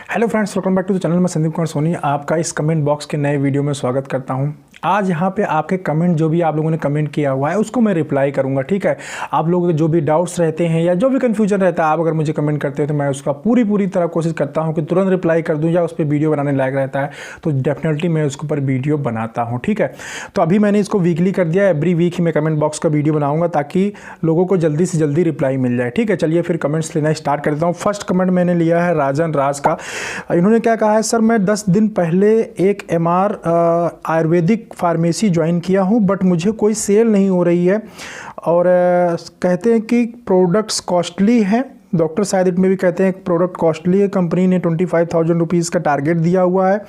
Hello friends, welcome back to the channel. मैं संदीप कुमार सोनी आपका इस कमेंट बॉक्स के नए वीडियो में स्वागत करता हूं। आज यहां पे आपके कमेंट जो भी आप लोगों ने कमेंट किया हुआ है उसको मैं रिप्लाई करूंगा। ठीक है, आप लोगों के जो भी डाउट्स रहते हैं या जो भी कन्फ्यूजन रहता है, आप अगर मुझे कमेंट करते हैं तो मैं उसका पूरी तरह कोशिश करता हूँ कि तुरंत रिप्लाई कर दूँ, या उस पर वीडियो बनाने लायक रहता है तो डेफिनेटली मैं उसके ऊपर वीडियो बनाता हूँ। ठीक है, तो अभी मैंने इसको वीकली कर दिया है। एवरी वीक ही मैं कमेंट बॉक्स का वीडियो बनाऊँगा ताकि लोगों को जल्दी से जल्दी रिप्लाई मिल जाए। ठीक है, चलिए फिर कमेंट्स लेना स्टार्ट कर देता हूँ। फर्स्ट कमेंट मैंने लिया है राजन राज का। इन्होंने क्या कहा है, सर मैं 10 दिन पहले एक MR आयुर्वेदिक फार्मेसी ज्वाइन किया हूं, बट मुझे कोई सेल नहीं हो रही है और कहते हैं कि प्रोडक्ट्स कॉस्टली हैं। डॉक्टर शायद इट में भी कहते हैं प्रोडक्ट कॉस्टली है। कंपनी ने 25,000 रुपीज़ का टारगेट दिया हुआ है।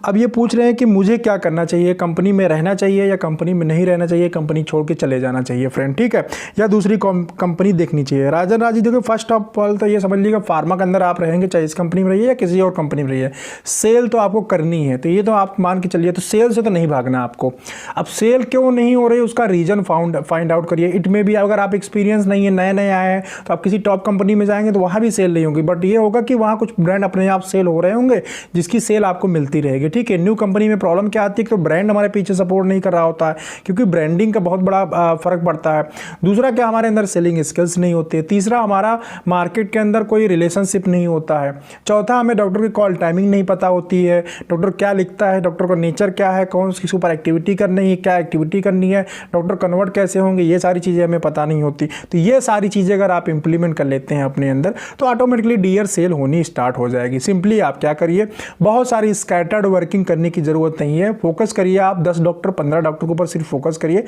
अब ये पूछ रहे हैं कि मुझे क्या करना चाहिए, कंपनी में रहना चाहिए या कंपनी में नहीं रहना चाहिए, कंपनी छोड़ के चले जाना चाहिए फ्रेंड। ठीक है, या दूसरी कंपनी देखनी चाहिए। राजन राज जी देखो, फर्स्ट ऑफ ऑल तो ये समझ लीजिएगा, फार्मा के अंदर आप रहेंगे चाहे इस कंपनी में रहिए या किसी और कंपनी में रहिए, सेल तो आपको करनी है। तो ये तो आप मान के चलिए, तो सेल से तो नहीं भागना आपको। अब सेल क्यों नहीं हो रही उसका रीज़न फाइंड आउट करिए। इट में भी अगर आप एक्सपीरियंस नहीं है, नए नए आए हैं, तो आप किसी टॉप कंपनी में जाएंगे तो वहाँ भी सेल नहीं होगी, बट ये होगा कि वहाँ कुछ ब्रांड अपने आप सेल हो रहे होंगे जिसकी सेल आपको मिलती रहेगी। ठीक है, न्यू कंपनी में प्रॉब्लम क्या आती है कि ब्रांड हमारे पीछे सपोर्ट नहीं कर रहा होता है, क्योंकि ब्रांडिंग का बहुत बड़ा फर्क पड़ता है। दूसरा क्या, हमारे अंदर सेलिंग स्किल्स नहीं होती है। तीसरा, हमारा मार्केट के अंदर कोई रिलेशनशिप नहीं होता है। चौथा, हमें डॉक्टर की कॉल टाइमिंग नहीं पता होती है, डॉक्टर क्या लिखता है, डॉक्टर का नेचर क्या है, कौन सी सुपर एक्टिविटी करनी है, क्या एक्टिविटी करनी है, डॉक्टर कन्वर्ट कैसे होंगे, ये सारी चीज़ें हमें पता नहीं होती। तो ये सारी चीज़ें अगर आप इंप्लीमेंट कर लेते हैं अपने अंदर तो ऑटोमेटिकली डीयर सेल होनी स्टार्ट हो जाएगी। सिंपली आप क्या करिए, बहुत सारी स्कैटर्ड वर्किंग करने की जरूरत नहीं है। फोकस करिए आप 10 डॉक्टर 15 डॉक्टर के ऊपर सिर्फ फोकस करिए।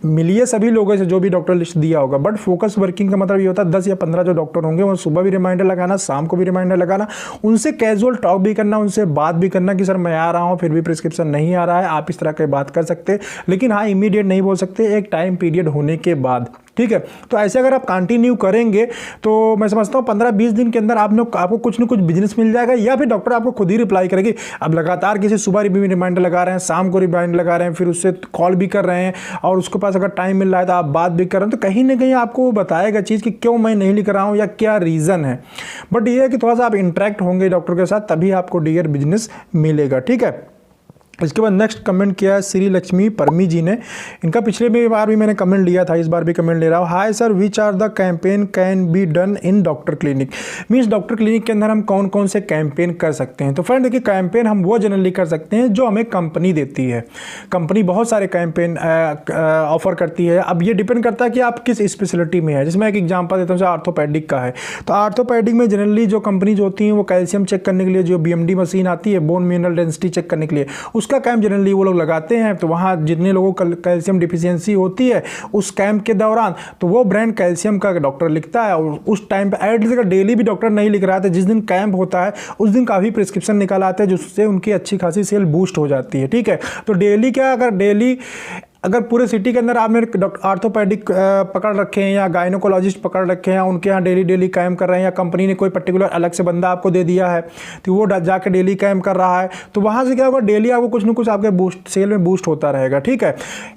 मिलिए सभी लोगों से जो भी डॉक्टर लिस्ट दिया होगा, बट फोकस वर्किंग का मतलब ये होता है 10 या 15 जो डॉक्टर होंगे वो सुबह भी रिमाइंडर लगाना, शाम को भी रिमाइंडर लगाना, उनसे कैजुअल टॉक भी करना, उनसे बात भी करना कि सर मैं आ रहा हूँ फिर भी प्रिस्क्रिप्शन नहीं आ रहा है। आप इस तरह की बात कर सकते, लेकिन हाँ इमीडिएट नहीं बोल सकते, एक टाइम पीरियड होने के बाद। ठीक है, तो ऐसे अगर आप कंटिन्यू करेंगे तो मैं समझता हूँ 15-20 दिन के अंदर आपको कुछ न कुछ बिजनेस मिल जाएगा, या फिर डॉक्टर आपको खुद ही रिप्लाई करेगी। अब लगातार किसी सुबह रिमाइंडर लगा रहे हैं, शाम को रिमाइंडर लगा रहे हैं, फिर उससे कॉल भी कर रहे हैं और उसके पास अगर टाइम मिल रहा है तो आप बात भी कर रहे हैं, तो कहीं ना कहीं आपको बताएगा चीज़ कि क्यों मैं नहीं लिख रहा हूँ या क्या रीज़न है। बट ये है कि थोड़ा सा आप इंटरेक्ट होंगे डॉक्टर के साथ, तभी आपको डीयर बिजनेस मिलेगा। ठीक है, इसके बाद नेक्स्ट कमेंट किया है श्री लक्ष्मी परमी जी ने। इनका पिछले बार भी मैंने कमेंट लिया था, इस बार भी कमेंट ले रहा हूँ। Hi sir, which are the campaign can be done in doctor clinic. Means doctor clinic के अंदर हम कौन कौन से कैंपेन कर सकते हैं। तो फ्रेंड देखिए, कैंपेन हम वो जनरली कर सकते हैं जो हमें कंपनी देती है। कंपनी बहुत सारे कैंपेन ऑफर करती है। अब ये डिपेंड करता है कि आप किस स्पेशलिटी में है। जिसमें एक एग्जाम्पल देता हूँ, आर्थोपैडिक का है, तो आर्थोपैडिक में जनरली जो कंपनीज होती हैं वो कैल्शियम चेक करने के लिए जो BMD मशीन आती है, बोन मिनरल डेंसिटी चेक करने के लिए, उसका कैंप जनरली वो लोग लगाते हैं। तो वहाँ जितने लोगों को कैल्शियम डिफिशियंसी होती है उस कैंप के दौरान, तो वो ब्रांड कैल्शियम का डॉक्टर लिखता है। और उस टाइम पे एटलीस्ट अगर डेली भी डॉक्टर नहीं लिख रहा था, जिस दिन कैंप होता है उस दिन काफ़ी प्रिस्क्रिप्शन निकाल आते हैं, जिससे उनकी अच्छी खासी सेल बूस्ट हो जाती है। ठीक है, तो डेली क्या, अगर पूरे सिटी के अंदर आपने आर्थोपैडिक पकड़ रखे हैं या गायनोकोलॉजिस्ट पकड़ रखे हैं, उनके यहाँ डेली कैंप कर रहे हैं, या कंपनी ने कोई पर्टिकुलर अलग से बंदा आपको दे दिया है तो वो जाके डेली कैंप कर रहा है, तो वहाँ से क्या होगा, डेली आपको कुछ ना कुछ आपके सेल में बूस्ट होता रहेगा। ठीक है,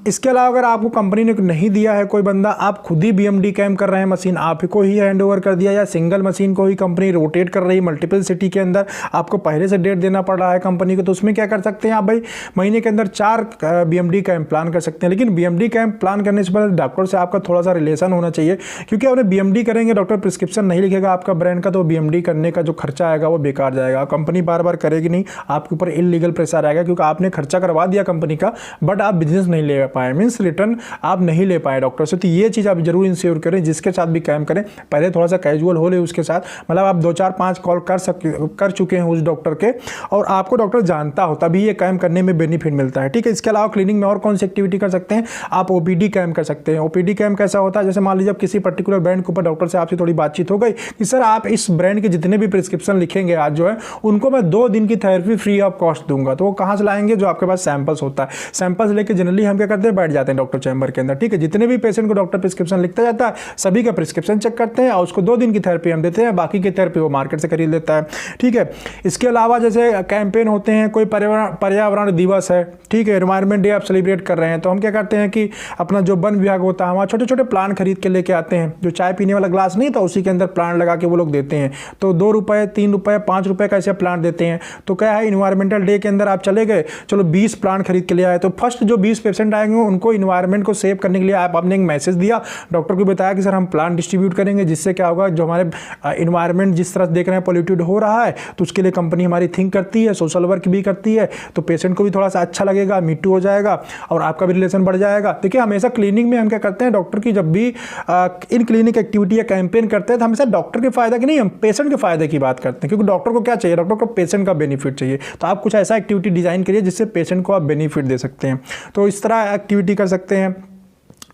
इसके अलावा अगर आपको कंपनी ने नहीं दिया है कोई बंदा, आप खुद ही BMD कैंप कर रहे हैं, मशीन आपको ही हैंड ओवर कर दिया, या सिंगल मशीन को ही कंपनी रोटेट कर रही है मल्टीपल सिटी के अंदर, आपको पहले से डेट देना पड़ रहा है कंपनी को, तो उसमें क्या कर सकते हैं आप भाई, महीने के अंदर 4 BMD कैंप प्लान कर सकते हैं। लेकिन BMD कैंप प्लान करने से पहले डॉक्टर से आपका थोड़ा सा रिलेशन होना चाहिए, क्योंकि आपने BMD करेंगे, डॉक्टर प्रिस्क्रिप्शन नहीं लिखेगा आपका ब्रांड का, तो BMD करने का जो खर्चा आएगा वो बेकार जाएगा। कंपनी बार बार करेगी नहीं, आपके ऊपर इलीगल प्रेशर आएगा, क्योंकि आपने खर्चा करवा दिया कंपनी का, बट आप बिजनेस नहीं ले पाए, मीन्स रिटर्न आप नहीं ले पाए डॉक्टर से। तो ये चीज़ आप जरूर इंश्योर करें, जिसके साथ भी कैंप करें पहले थोड़ा सा कैजुअल हो ले उसके साथ, मतलब आप 2-4-5 कॉल कर चुके हैं उस डॉक्टर के और आपको डॉक्टर जानता हो, तभी ये कैंप करने में बेनिफिट मिलता है। ठीक है, इसके अलावा क्लिनिक में और कौन सी एक्टिविटी कर सकते हैं, आप OPD कैंप कर सकते हैं। OPD कैंप कैसा होता है, जैसे मान लीजिए किसी पर्टिकुलर ब्रांड के ऊपर डॉक्टर से आपसे थोड़ी बातचीत हो गई कि सर आप इस ब्रांड के जितने भी प्रिस्क्रिप्शन लिखेंगे आज जो है उनको मैं 2 दिन की थेरेपी फ्री ऑफ कॉस्ट दूंगा। तो वो कहाँ से लाएंगे, जो आपके पास सैंपल्स होता है, सैंपल्स लेके जनरली हम क्या करते हैं, बैठ जाते हैं डॉक्टर चैम्बर के अंदर। ठीक है, जितने भी पेशेंट को डॉक्टर प्रिस्क्रिप्शन लिखता जाता है सभी का प्रिस्क्रिप्शन चेक करते हैं और उसको 2 दिन की थेरेपी हम देते हैं, बाकी की थेरेपी वो मार्केट से खरीद लेता है। ठीक है, इसके अलावा जैसे कैंपेन होते हैं, कोई पर्यावरण दिवस है, ठीक है, एनवायरमेंट डे आप सेलिब्रेट कर रहे हैं, तो हम क्या करते हैं कि अपना जो वन विभाग होता है वहाँ छोटे छोटे प्लांट खरीद के लेके आते हैं, जो चाय पीने वाला ग्लास नहीं था उसी के अंदर प्लांट लगा के वो लोग देते हैं। तो 2 रुपये 3 रुपये 5 रुपये का ऐसे प्लांट देते हैं। तो क्या है, इन्वायरमेंटल डे के अंदर आप चले गए, चलो 20 प्लांट खरीद के ले आए, तो फर्स्ट जो 20 पेशेंट आएंगे उनको इन्वायरमेंट को सेव करने के लिए आपने एक मैसेज दिया, डॉक्टर को बताया कि सर हम प्लांट डिस्ट्रीब्यूट करेंगे, जिससे क्या होगा, जो हमारे इन्वायरमेंट जिस तरह देख रहे हैं पॉल्यूटेड हो रहा है, तो उसके लिए कंपनी हमारी थिंक करती है, सोशल वर्क भी करती है, तो पेशेंट को भी थोड़ा सा अच्छा लगेगा, मीटू हो जाएगा और आपका भी रिलेशन बढ़ जाएगा। देखिए हमेशा क्लिनिक में हम क्या करते हैं, डॉक्टर की जब भी इन क्लिनिक एक्टिविटी या कैंपेन करते हैं तो हमेशा डॉक्टर के फायदा की नहीं, हम पेशेंट के फायदे की बात करते हैं, क्योंकि डॉक्टर को क्या चाहिए, डॉक्टर को पेशेंट का बेनिफिट चाहिए। तो आप कुछ ऐसा एक्टिविटी डिजाइन करिए जिससे पेशेंट को आप बेनिफिट दे सकते हैं। तो इस तरह एक्टिविटी कर सकते हैं।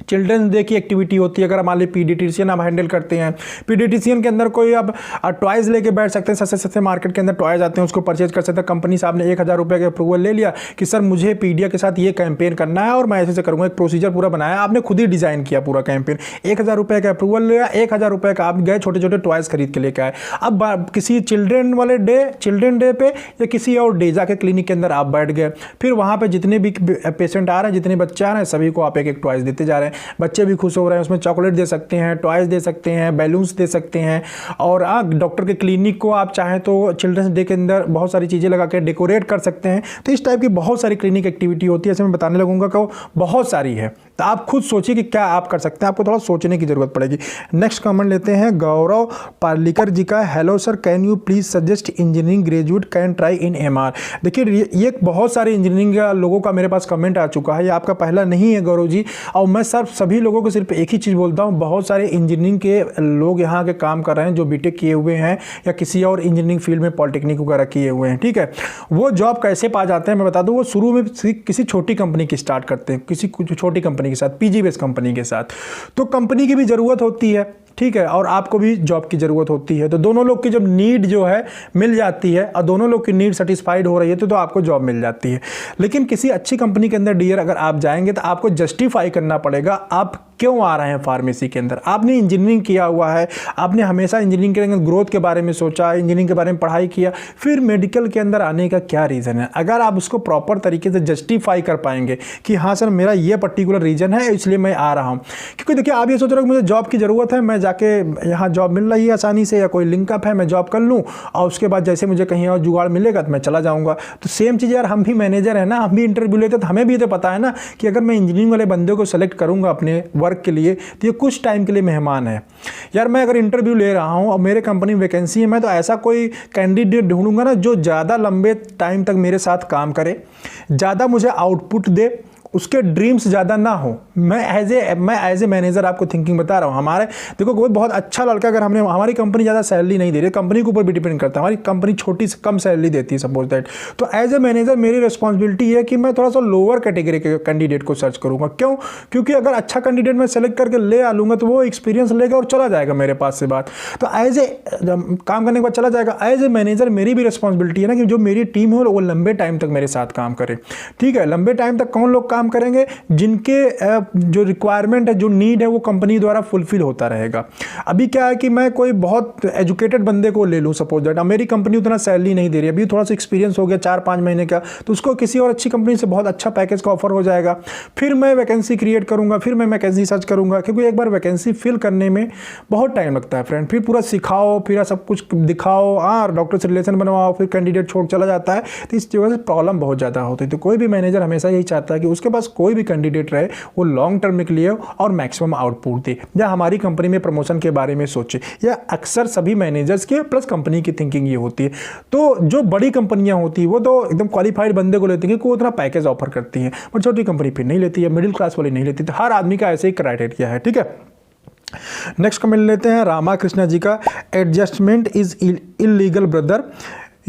चिल्ड्रंस डे की एक्टिविटी होती है, अगर मान लीजिए पीडियाट्रिशियन आप हैंडल करते हैं, पीडियाट्रिशियन के अंदर कोई आप टॉयज़ लेके बैठ सकते हैं, सस्ते सस्ते मार्केट के अंदर टॉयज़ आते हैं, उसको परचेज कर सकते हैं। कंपनी साहब ने 1000 रुपये का अप्रूवल ले लिया कि सर मुझे पीडिया के साथ ये कैंपेन करना है और मैं ऐसे करूँगा, एक प्रोसीजर पूरा बनाया, आपने खुद ही डिज़ाइन किया पूरा कैंपेन, 1000 रुपये का अप्रूवल लिया, 1000 रुपये का आप गए छोटे छोटे टॉयज़ खरीद के लेके आए। अब किसी चिल्ड्रन डे पे या किसी और डे जाके क्लिनिक के अंदर आप बैठ गए, फिर वहाँ पर जितने भी पेशेंट आ रहे हैं, जितने बच्चे आ रहे हैं, सभी को आप एक एक टॉयज़ देते जा रहे हैं, बच्चे भी खुश हो रहे हैं, उसमें चॉकलेट दे सकते हैं, टॉयज़ दे सकते हैं, बैलून्स दे सकते हैं। और डॉक्टर के क्लिनिक को आप चाहें तो चिल्ड्रंस डे के अंदर बहुत सारी चीज़ें लगा के डेकोरेट कर सकते हैं। तो इस टाइप की बहुत सारी क्लिनिक एक्टिविटी होती है, ऐसे मैं बताने लगूंगा कि बहुत सारी है। तो आप खुद सोचिए कि क्या आप कर सकते हैं, आपको थोड़ा सोचने की जरूरत पड़ेगी। नेक्स्ट कमेंट लेते हैं गौरव पार्लिकर जी का, hello sir can you please suggest engineering graduate can try in MR. देखिए ये बहुत सारे इंजीनियरिंग लोगों का मेरे पास कमेंट आ चुका है, ये आपका पहला नहीं है गौरव जी। और मैं सर सभी लोगों को सिर्फ एक ही चीज़ बोलता हूँ, बहुत सारे इंजीनियरिंग के लोग यहाँ के काम कर रहे हैं जो बीटेक किए हुए हैं या किसी और इंजीनियरिंग फील्ड में पॉलिटेक्निक वगैरह किए हुए हैं, ठीक है। वो जॉब कैसे पा जाते हैं मैं बता दूँ, वो शुरू में किसी छोटी कंपनी की स्टार्ट करते हैं, किसी छोटी कंपनी के साथ, पीजी बेस्ड कंपनी के साथ। तो कंपनी की भी ज़रूरत होती है, ठीक है, और आपको भी जॉब की ज़रूरत होती है। तो दोनों लोग की जब नीड जो है मिल जाती है और दोनों लोग की नीड सेटिस्फाइड हो रही है तो आपको जॉब मिल जाती है। लेकिन किसी अच्छी कंपनी के अंदर डियर अगर आप जाएंगे तो आपको जस्टिफाई करना पड़ेगा आप क्यों आ रहे हैं फार्मेसी के अंदर। आपने इंजीनियरिंग किया हुआ है, आपने हमेशा इंजीनियरिंग के अंदर ग्रोथ के बारे में सोचा, इंजीनियरिंग के बारे में पढ़ाई किया, फिर मेडिकल के अंदर आने का क्या रीज़न है। अगर आप उसको प्रॉपर तरीके से जस्टिफाई कर पाएंगे कि हाँ सर मेरा ये पर्टिकुलर रीज़न है इसलिए मैं आ रहा हूँ। क्योंकि देखिए आप ये सोच रहे हो कि मुझे जॉब की ज़रूरत है, मैं जाके यहाँ जॉब मिल रही है आसानी से या कोई लिंकअप है मैं जॉब कर लूँ और उसके बाद जैसे मुझे कहीं और जुगाड़ मिलेगा तो मैं चला जाऊँगा। तो सेम चीज़ यार, हम भी मैनेजर है ना, हम भी इंटरव्यू लेते तो हमें भी तो पता है ना कि अगर मैं इंजीनियरिंग वाले बंदे को सेलेक्ट करूँगा अपने वर्क के लिए तो ये कुछ टाइम के लिए मेहमान है। यार मैं अगर इंटरव्यू ले रहा हूँ और मेरे कंपनी में वैकेंसी है, मैं तो ऐसा कोई कैंडिडेट ढूंढूंगा ना जो ज़्यादा लंबे टाइम तक मेरे साथ काम करे, ज़्यादा मुझे आउटपुट दे, उसके ड्रीम्स ज़्यादा ना हो। मैं एज ए मैनेजर आपको थिंकिंग बता रहा हूँ। हमारे देखो कोई बहुत अच्छा लड़का, अगर हमारी कंपनी ज़्यादा सैलरी नहीं दे रही, कंपनी के ऊपर भी डिपेंड करता है, हमारी कंपनी छोटी से कम सैलरी देती है सपोज दैट, तो एज ए मैनेजर मेरी रिस्पॉन्सिबिलिटी है कि मैं थोड़ा सा लोअर कैटेगरी के कैंडिडेट को सर्च करूँगा। क्यों? क्योंकि अगर अच्छा कैंडिडेट मैं सेलेक्ट करके ले आ लूँगा तो वो एक्सपीरियंस लेगा और चला जाएगा मेरे पास से बात, तो एज ए काम करने के बाद चला जाएगा। एज ए मैनेजर मेरी भी रिस्पॉन्सिबिलिटी है ना कि जो मेरी टीम है वो लंबे टाइम तक मेरे साथ काम करे, ठीक है। लंबे टाइम तक कौन लोग काम करेंगे? जिनके जो रिक्वायरमेंट है, जो नीड है वो कंपनी द्वारा फुलफिल होता रहेगा। अभी क्या है कि मैं कोई बहुत एजुकेटेड बंदे को ले लूँ सपोज दैट, मेरी कंपनी उतना सैलरी नहीं दे रही, अभी थोड़ा सा एक्सपीरियंस हो गया 4-5 महीने का, तो उसको किसी और अच्छी कंपनी से बहुत अच्छा पैकेज का ऑफर हो जाएगा। फिर मैं वैकेंसी क्रिएट करूँगा, फिर मैं वैकेंसी सर्च करूँगा, क्योंकि एक बार वैकेंसी फिल करने में बहुत टाइम लगता है फ्रेंड। फिर पूरा सिखाओ, फिर सब कुछ दिखाओ, डॉक्टर से रिलेशन बनवाओ, फिर कैंडिडेट छोड़ चला जाता है, तो इस वजह से प्रॉब्लम बहुत ज़्यादा होती है। तो कोई भी मैनेजर हमेशा यही चाहता है कि उसके पास कोई भी कैंडिडेट रहे वो लॉन्ग टर्म के लिए और मैक्सिमम आउटपुट दे, या हमारी कंपनी में प्रमोशन के बारे में सोचे। या अक्सर सभी मैनेजर्स के प्लस कंपनी की थिंकिंग ये होती है। तो जो बड़ी कंपनियां होती है वो तो एकदम क्वालिफाइड बंदे को लेती है, कोई उतना पैकेज ऑफर करती है, और छोटी कंपनी फिर नहीं लेती है, मिडिल क्लास वाली नहीं लेती। तो हर आदमी का ऐसे ही क्राइटेरिया है, ठीक है। नेक्स्ट कमेंट लेते हैं रामा कृष्णा जी का, adjustment is illegal brother,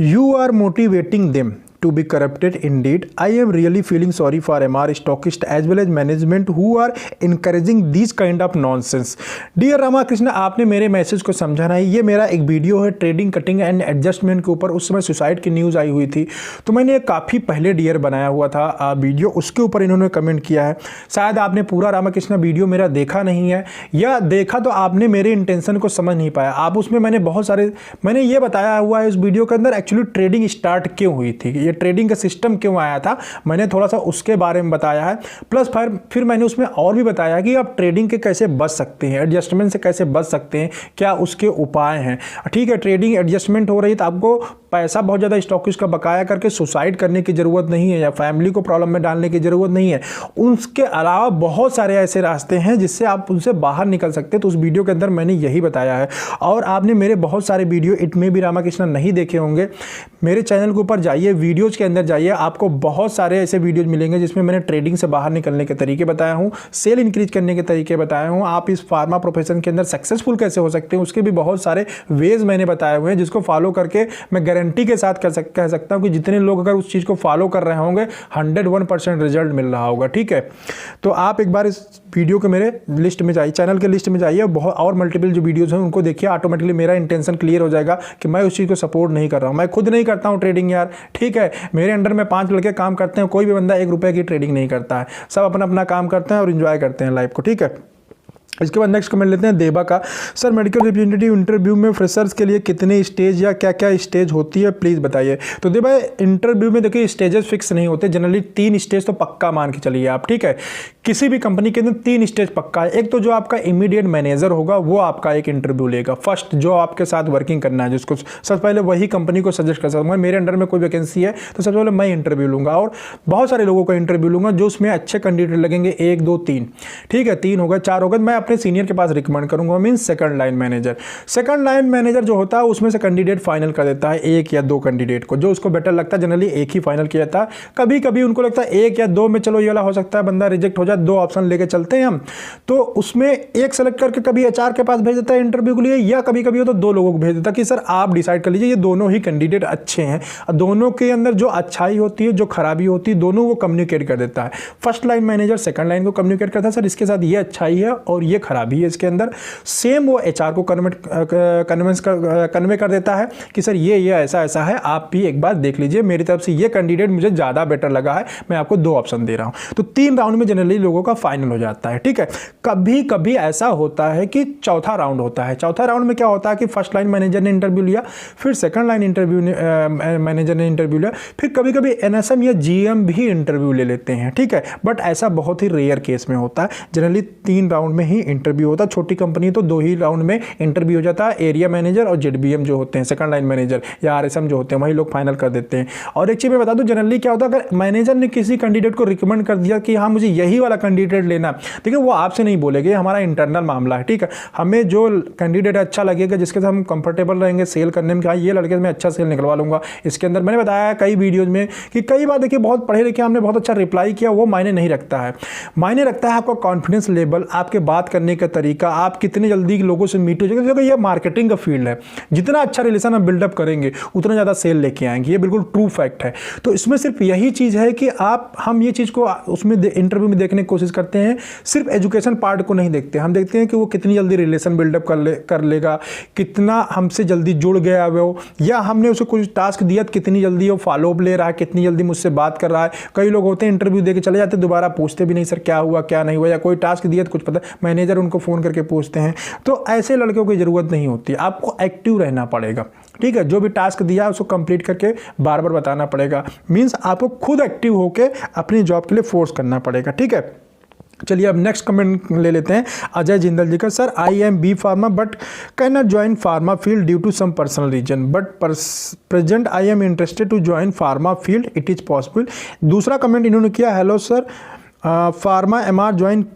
you are motivating them to be corrupted indeed. I am really feeling sorry for MR stockist as well as management who are encouraging these kind of nonsense. Dear Rama Krishna, आपने मेरे message को समझा नहीं। ये मेरा एक video है trading cutting and adjustment के ऊपर, उस समय सुसाइड की न्यूज़ आई हुई थी, तो मैंने काफ़ी पहले डियर बनाया हुआ था वीडियो, उसके ऊपर इन्होंने कमेंट किया है। शायद आपने पूरा रामा कृष्णा वीडियो मेरा देखा नहीं है, या देखा तो आपने मेरे इंटेंशन को समझ नहीं पाया। आप उसमें मैंने ये बताया हुआ है इस वीडियो के अंदर एक्चुअली ट्रेडिंग स्टार्ट क्यों हुई थी, ये ट्रेडिंग का सिस्टम क्यों आया था, मैंने थोड़ा सा उसके बारे में बताया है। प्लस फिर मैंने उसमें और भी बताया कि आप ट्रेडिंग के कैसे बच सकते हैं, एडजस्टमेंट से कैसे बच सकते हैं, क्या उसके उपाय हैं। ठीक है, ट्रेडिंग एडजस्टमेंट हो रही है तो आपको पैसा बहुत ज़्यादा स्टॉकिस्ट का बकाया करके सुसाइड करने की ज़रूरत नहीं है या फैमिली को प्रॉब्लम में डालने की ज़रूरत नहीं है। उसके अलावा बहुत सारे ऐसे रास्ते हैं जिससे आप उनसे बाहर निकल सकते हैं। तो उस वीडियो के अंदर मैंने यही बताया है। और आपने मेरे बहुत सारे वीडियो इट में भी रामाकृष्णा नहीं देखे होंगे, मेरे चैनल के ऊपर जाइए, वीडियोज़ के अंदर जाइए, आपको बहुत सारे ऐसे वीडियोज़ मिलेंगे जिसमें मैंने ट्रेडिंग से बाहर निकलने के तरीके बताया हूँ, सेल इंक्रीज करने के तरीके बताया हूँ, आप इस फार्मा प्रोफेशन के अंदर सक्सेसफुल कैसे हो सकते हैं उसके भी बहुत सारे वेज मैंने बताए हुए हैं, जिसको फॉलो करके मैं गारंटी के साथ कह सकता हूं कि जितने लोग अगर उस चीज़ को फॉलो कर रहे होंगे 101% रिजल्ट मिल रहा होगा। ठीक है, तो आप एक बार इस वीडियो के मेरे लिस्ट में जाइए, चैनल के लिस्ट में जाइए, बहुत और मल्टीपल जो वीडियोस हैं उनको देखिए, ऑटोमेटिकली मेरा इंटेंशन क्लियर हो जाएगा कि मैं उस चीज़ को सपोर्ट नहीं कर रहा हूं। मैं खुद नहीं करता हूं ट्रेडिंग यार, ठीक है, मेरे अंडर में 5 लड़के काम करते हैं, कोई भी बंदा 1 रुपये की ट्रेडिंग नहीं करता है, सब अपना अपना काम करते हैं और इंजॉय करते हैं लाइफ को। ठीक है, इसके बाद नेक्स्ट कमेंट लेते हैं देबा का। सर मेडिकल रिप्रेजेंटेटिव इंटरव्यू में फ्रेशर्स के लिए कितने स्टेज या क्या क्या स्टेज होती है प्लीज़ बताइए। तो देबा इंटरव्यू में देखिए स्टेजेस फिक्स नहीं होते, जनरली 3 स्टेज तो पक्का मान के चलिए आप। ठीक है, किसी भी कंपनी के अंदर 3 स्टेज पक्का है। एक तो जो आपका इमीडिएट मैनेजर होगा वो आपका एक इंटरव्यू लेगा, फर्स्ट जो आपके साथ वर्किंग करना है, जिसको सबसे पहले वही कंपनी को सजेस्ट कर सकता हूँ। मेरे अंडर में कोई वैकेंसी है तो सबसे पहले मैं इंटरव्यू लूँगा और बहुत सारे लोगों का इंटरव्यू लूँगा जो उसमें अच्छे कैंडिडेट लगेंगे, 1 2 3। ठीक है, 3 हो गए, 4 हो गए, मैं अपने सीनियर के पास रिकमेंड करूंगा, mean second line manager. Second line manager जो होता है उसमें से कैंडिडेट फाइनल कर देता है 1 या 2 कैंडिडेट को, जो उसको बेटर लगता है। जनरली 1 ही फाइनल किया जाता है, कभी कभी उनको लगता है 1 या 2 में चलो ये वाला हो सकता है बंदा रिजेक्ट हो जाए, 2 ऑप्शन लेके चलते हैं हम, तो उसमें एक सेलेक्ट करके कभी एचआर के पास भेज देता है इंटरव्यू के लिए, या कभी कभी हो तो 2 लोगों को भेज देता है कि सर आप डिसाइड कर लीजिए, ये दोनों ही कैंडिडेट अच्छे हैं, दोनों के अंदर जो अच्छाई होती है जो खराबी होती है दोनों वो कम्युनिकेट कर देता है। First line manager second line को कम्युनिकेट करता है, सर इसके साथ ये अच्छाई है और ये खराबी है इसके अंदर, सेम वो एचआर को कन्वे कर देता है कि सर ये ऐसा ऐसा है, आप भी एक बार देख लीजिए, मेरी तरफ से ये कैंडिडेट मुझे ज़्यादा बेटर लगा है, मैं आपको 2 ऑप्शन दे रहा हूं। तो 3 राउंड में जनरली लोगों का फाइनल हो जाता है। ठीक है, कभी कभी ऐसा होता है कि चौथा राउंड होता है। चौथा राउंड में क्या होता है कि फर्स्ट लाइन मैनेजर ने इंटरव्यू लिया, फिर सेकंड लाइन इंटरव्यू मैनेजर ने इंटरव्यू लिया, फिर कभी कभी एनएसएम या जीएम भी इंटरव्यू ले लेते हैं। ठीक है, बट ऐसा बहुत ही रेयर केस में होता है, जनरली 3 राउंड में ही इंटरव्यू होता है। छोटी कंपनी तो 2 ही राउंड में इंटरव्यू हो जाता है, एरिया मैनेजर और जेडबीएम जो होते हैं, सेकंड लाइन मैनेजर या आरएसएम जो होते हैं, वही लोग फाइनल कर देते हैं। और एक चीज मैं बता दूं, जनरली क्या होता है, अगर मैनेजर ने किसी कैंडिडेट को रिकमेंड कर दिया कि हाँ मुझे यही वाला कैंडिडेट लेना, ठीक है, वो आपसे नहीं बोलेगे, हमारा इंटरनल मामला है। ठीक है, हमें जो कैंडिडेट अच्छा लगेगा, जिसके साथ हम कंफर्टेबल रहेंगे सेल करने में, ये लड़के मैं अच्छा सेल निकलवा लूंगा। इसके अंदर मैंने बताया कई वीडियोज में कि कई बार देखिए बहुत पढ़े लिखे हमने बहुत अच्छा रिप्लाई किया, वो मायने नहीं रखता है। मायने रखता है आपका कॉन्फिडेंस लेवल, आपके बात करने का तरीका, आप कितने जल्दी लोगों से मीट हो जाएगा। देखो ये मार्केटिंग का फील्ड है, जितना अच्छा रिलेशन हम बिल्डअप करेंगे उतना ज़्यादा सेल लेके आएंगे, ये बिल्कुल ट्रू फैक्ट है। तो इसमें सिर्फ यही चीज़ है कि हम ये चीज़ को उसमें इंटरव्यू में देखने की कोशिश करते हैं, सिर्फ एजुकेशन पार्ट को नहीं देखते, हम देखते हैं कि वो कितनी जल्दी रिलेशन बिल्डअप कर लेगा, कितना हमसे जल्दी जुड़ गया वो, या हमने उसे कुछ टास्क दिया कितनी जल्दी वो फॉलोअप ले रहा है, कितनी जल्दी मुझसे बात कर रहा है। कई लोग होते हैं इंटरव्यू देके चले जाते, दोबारा पूछते भी नहीं सर क्या हुआ क्या नहीं हुआ, या कोई टास्क दिया तो कुछ पता, मैनेजर उनको फ़ोन करके पूछते हैं। तो ऐसे लड़कों की ज़रूरत नहीं होती, आपको एक्टिव रहना पड़ेगा। ठीक है, जो भी टास्क दिया उसको कंप्लीट करके बार बार बताना पड़ेगा, मीन्स आपको खुद एक्टिव होकर अपनी जॉब के लिए फोर्स करना पड़ेगा। ठीक है, चलिए अब नेक्स्ट कमेंट ले लेते हैं अजय जिंदल जी का। Sir I am B pharma but can not join pharma field due to some personal reason, but present I am interested to join pharma field, it is possible. दूसरा कमेंट इन्होंने किया, hello sir pharma MR join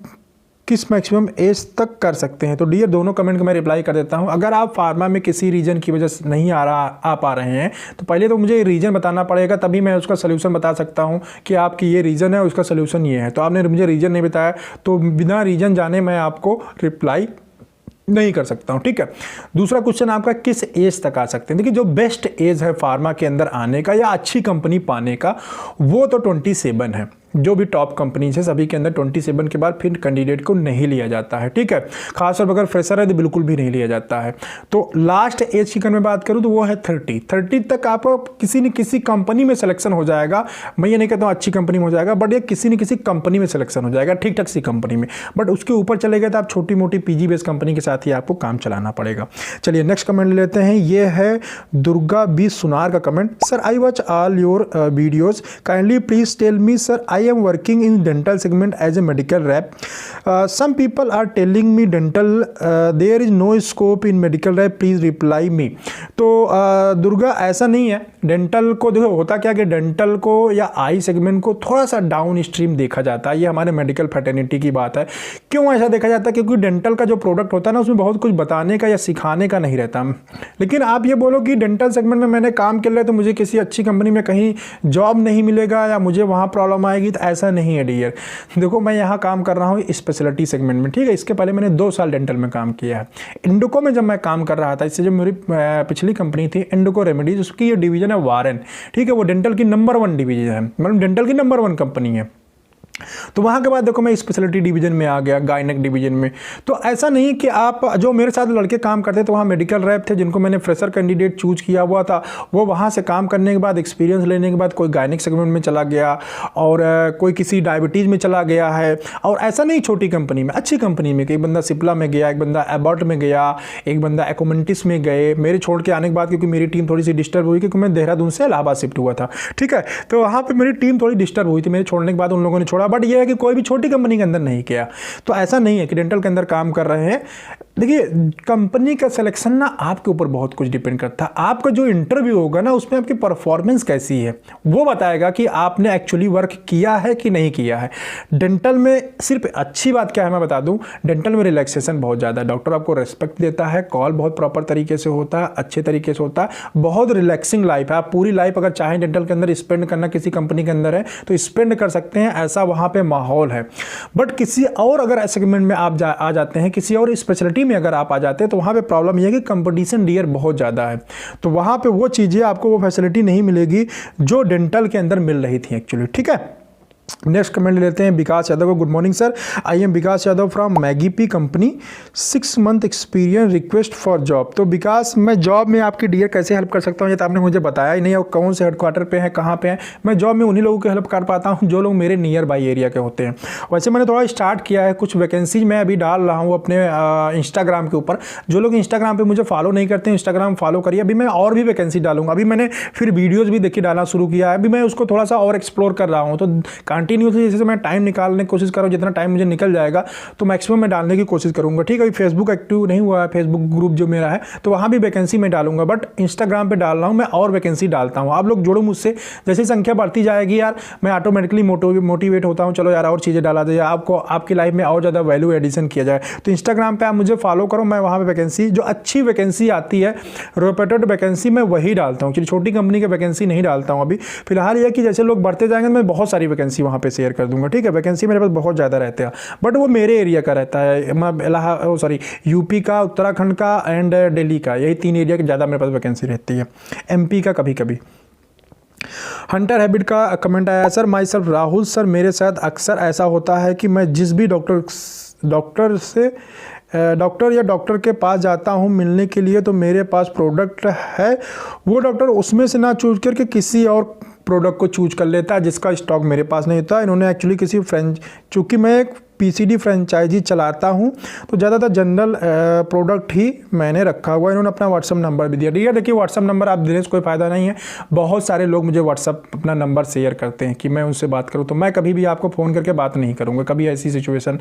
किस maximum age तक कर सकते हैं। तो dear दोनों कमेंट को मैं रिप्लाई कर देता हूं। अगर आप फार्मा में किसी रीजन की वजह से नहीं आ पा रहे हैं तो पहले तो मुझे रीजन बताना पड़ेगा, तभी मैं उसका सोल्यूशन बता सकता हूं कि आपकी ये रीजन है, उसका सोल्यूशन ये है। तो आपने मुझे रीजन नहीं बताया तो बिना रीजन जाने मैं आपको रिप्लाई नहीं कर सकता हूं। ठीक है, दूसरा क्वेश्चन आपका किस एज तक आ सकते हैं। देखिए जो बेस्ट एज है फार्मा के अंदर आने का या अच्छी कंपनी पाने का वो तो 27 है। जो भी टॉप कंपनीज है सभी के अंदर 27 के बाद फिर कैंडिडेट को नहीं लिया जाता है, ठीक है। खासतौर पर अगर फ्रेशर है तो बिल्कुल भी नहीं लिया जाता है। तो लास्ट एज की अगर मैं बात करूँ तो वो है 30 तक आपको किसी न किसी कंपनी में सिलेक्शन हो जाएगा। मैं ये नहीं कहता हूँ अच्छी कंपनी में हो जाएगा, बट ये किसी न किसी कंपनी में सिलेक्शन हो जाएगा, ठीक ठाक सी कंपनी में। बट उसके ऊपर चले गए तो आप छोटी मोटी पीजी बेस्ड कंपनी के साथ ही आपको काम चलाना पड़ेगा। चलिए नेक्स्ट कमेंट ले लेते हैं। ये है दुर्गा बी सुनार का comment. Sir I watch all your videos, kindly please tell me sir, I am working in dental segment as a medical rep. Some people are telling me dental there is no scope in medical rep, please reply me. तो दुर्गा ऐसा नहीं है, dental को देखो होता क्या कि dental को या आई सेगमेंट को थोड़ा सा डाउन स्ट्रीम देखा जाता है। ये हमारे मेडिकल फैटर्निटी की बात है। क्यों ऐसा देखा जाता है? क्योंकि डेंटल का जो प्रोडक्ट होता है ना उसमें बहुत कुछ बताने का या सिखाने का नहीं रहता। लेकिन आप ये बोलो कि डेंटल सेगमेंट में मैंने काम कर लिया तो मुझे किसी अच्छी कंपनी में कहीं जॉब नहीं मिलेगा या मुझे वहाँ प्रॉब्लम आएगी, तो ऐसा नहीं है डियर। देखो मैं यहाँ काम कर रहा हूँ स्पेशलिटी सेगमेंट में, ठीक है। इसके पहले मैंने 2 साल डेंटल में काम किया है। इंडोको में जब मैं काम कर रहा था, इससे जो मेरी पिछली कंपनी थी इंडोको रेमेडीज, उसकी ये डिवीजन है वारेन, ठीक है। वो डेंटल की नंबर 1 डिवीजन है, मतलब डेंटल की नंबर 1 कंपनी है। तो वहाँ के बाद देखो मैं स्पेशलिटी डिवीजन में आ गया, गायनेक डिवीजन में। तो ऐसा नहीं कि आप जो मेरे साथ लड़के काम करते तो वहाँ मेडिकल रैप थे जिनको मैंने फ्रेशर कैंडिडेट चूज किया हुआ था, वो वहाँ से काम करने के बाद एक्सपीरियंस लेने के बाद कोई गायनेक सेगमेंट में चला गया और कोई किसी डायबिटीज़ में चला गया है। और ऐसा नहीं छोटी कंपनी में, अच्छी कंपनी में, एक बंदा सिप्ला में गया, एक बंदा एबॉट में गया, एक बंदा एकोमेंटिस में गए। मेरे छोड़ के आने के बाद क्योंकि मेरी टीम थोड़ी सी डिस्टर्ब हुई, क्योंकि मैं देहरादून से इलाहाबाद शिफ्ट हुआ था, ठीक है। तो वहाँ पर मेरी टीम थोड़ी डिस्टर्ब हुई थी, मेरे छोड़ने के बाद उन लोगों ने छोड़ा। बट ये है कि कोई भी छोटी कंपनी के अंदर नहीं किया। तो ऐसा नहीं है कि डेंटल के अंदर काम कर रहे हैं। देखिए कंपनी का सिलेक्शन ना आपके ऊपर बहुत कुछ डिपेंड करता है। आपका जो इंटरव्यू होगा ना उसमें आपकी परफॉर्मेंस कैसी है वो बताएगा कि आपने एक्चुअली वर्क किया है कि नहीं किया है। डेंटल में सिर्फ अच्छी बात क्या है मैं बता दूं, डेंटल में रिलैक्सेशन बहुत ज़्यादा है। डॉक्टर आपको रेस्पेक्ट देता है, कॉल बहुत प्रॉपर तरीके से होता है, अच्छे तरीके से होता है, बहुत रिलैक्सिंग लाइफ है। आप पूरी लाइफ अगर चाहें डेंटल के अंदर स्पेंड करना किसी कंपनी के अंदर है तो स्पेंड कर सकते हैं, ऐसा वहाँ पे माहौल है। बट किसी और अगर सेगमेंट में आप आ जाते हैं, किसी और स्पेशलिटी में अगर आप आ जाते हैं तो वहां पे प्रॉब्लम यह है कि कंपटीशन डियर बहुत ज़्यादा है। तो वहां पे वो चीज़ें आपको वो फैसिलिटी नहीं मिलेगी जो डेंटल के अंदर मिल रही थी एक्चुअली, ठीक है। नेक्स्ट कमेंट लेते हैं विकास यादव को। Good morning sir, I M Vikas Yadav from Maggi P company, 6 month experience, request for job. तो विकास मैं जॉब में आपकी डियर कैसे हेल्प कर सकता हूँ ये तो आपने मुझे बताया ही नहीं, और कौन से हेडक्वार्टर पे हैं, कहाँ पे हैं। मैं जॉब में उन्हीं लोगों की हेल्प कर पाता हूँ जो लोग मेरे नियर बाई एरिया के होते हैं। वैसे मैंने थोड़ा स्टार्ट किया है, कुछ वैकेंसीज मैं अभी डाल रहा हूँ अपने इंस्टाग्राम के ऊपर। जो लोग इंस्टाग्राम पर मुझे फॉलो नहीं करते हैं इंस्टाग्राम फॉलो करिए। अभी मैं और भी वैकेंसी डालूंगा। अभी मैंने फिर वीडियोज़ भी देखिए डालना शुरू किया है। अभी मैं उसको थोड़ा सा और एक्सप्लोर कर रहा हूँ। तो कंटिन्यूसली जैसे मैं टाइम निकालने की कोशिश करूँ, जितना टाइम मुझे निकल जाएगा तो मैक्सिमम मैं डालने की कोशिश करूंगा, ठीक है। अभी फेसबुक एक्टिव नहीं हुआ है, फेसबुक ग्रुप जो मेरा है तो वहाँ भी वैकेंसी मैं डालूंगा। बट इंस्टाग्राम पे डाल रहा हूँ मैं और वैकेंसी डालता हूँ। आप लोग जुड़ो मुझसे, जैसे संख्या बढ़ती जाएगी यार मैं ऑटोमेटिकली मोटिवेट होता हूँ, चलो यार और चीज़ें डाला जाए, आपको आपकी लाइफ में और ज़्यादा वैल्यू एडिशन किया जाए। तो इंस्टाग्राम पर आप मुझे फॉलो करो, मैं वहाँ पर वैकेंसी जो अच्छी वैकेंसी आती है रिपीटेड वैकेंसी मैं वही डालता हूँ, छोटी कंपनी की वैकेंसी नहीं डालता हूँ। अभी फिलहाल यह कि जैसे लोग बढ़ते जाएंगे मैं बहुत सारी वैकेंसी वहाँ पर शेयर कर दूँगा, ठीक है। वैकेंसी मेरे पास बहुत ज़्यादा रहते हैं बट वो मेरे एरिया का रहता है, मैं यूपी का, उत्तराखंड का एंड दिल्ली का, यही 3 एरिया की ज़्यादा मेरे पास वैकेंसी रहती है। एमपी का कभी कभी। हंटर हैबिट का कमेंट आया, sir my self Rahul, sir मेरे साथ अक्सर ऐसा होता है कि मैं जिस भी डॉक्टर या डॉक्टर के पास जाता हूं मिलने के लिए तो मेरे पास प्रोडक्ट है, वो डॉक्टर उसमें से ना चूज करके किसी और प्रोडक्ट को चूज कर लेता है जिसका स्टॉक मेरे पास नहीं होता। इन्होंने एक्चुअली चूँकि मैं एक पीसीडी फ्रेंचाइजी चलाता हूं तो ज़्यादातर जनरल प्रोडक्ट ही मैंने रखा हुआ है। इन्होंने अपना व्हाट्सअप नंबर भी दिया। देखिए व्हाट्सअप नंबर आप देने से कोई फ़ायदा नहीं है। बहुत सारे लोग मुझे व्हाट्सअप अपना नंबर शेयर करते हैं कि मैं उनसे बात करूं, तो मैं कभी भी आपको फ़ोन करके बात नहीं करूंगा। कभी ऐसी सिचुएशन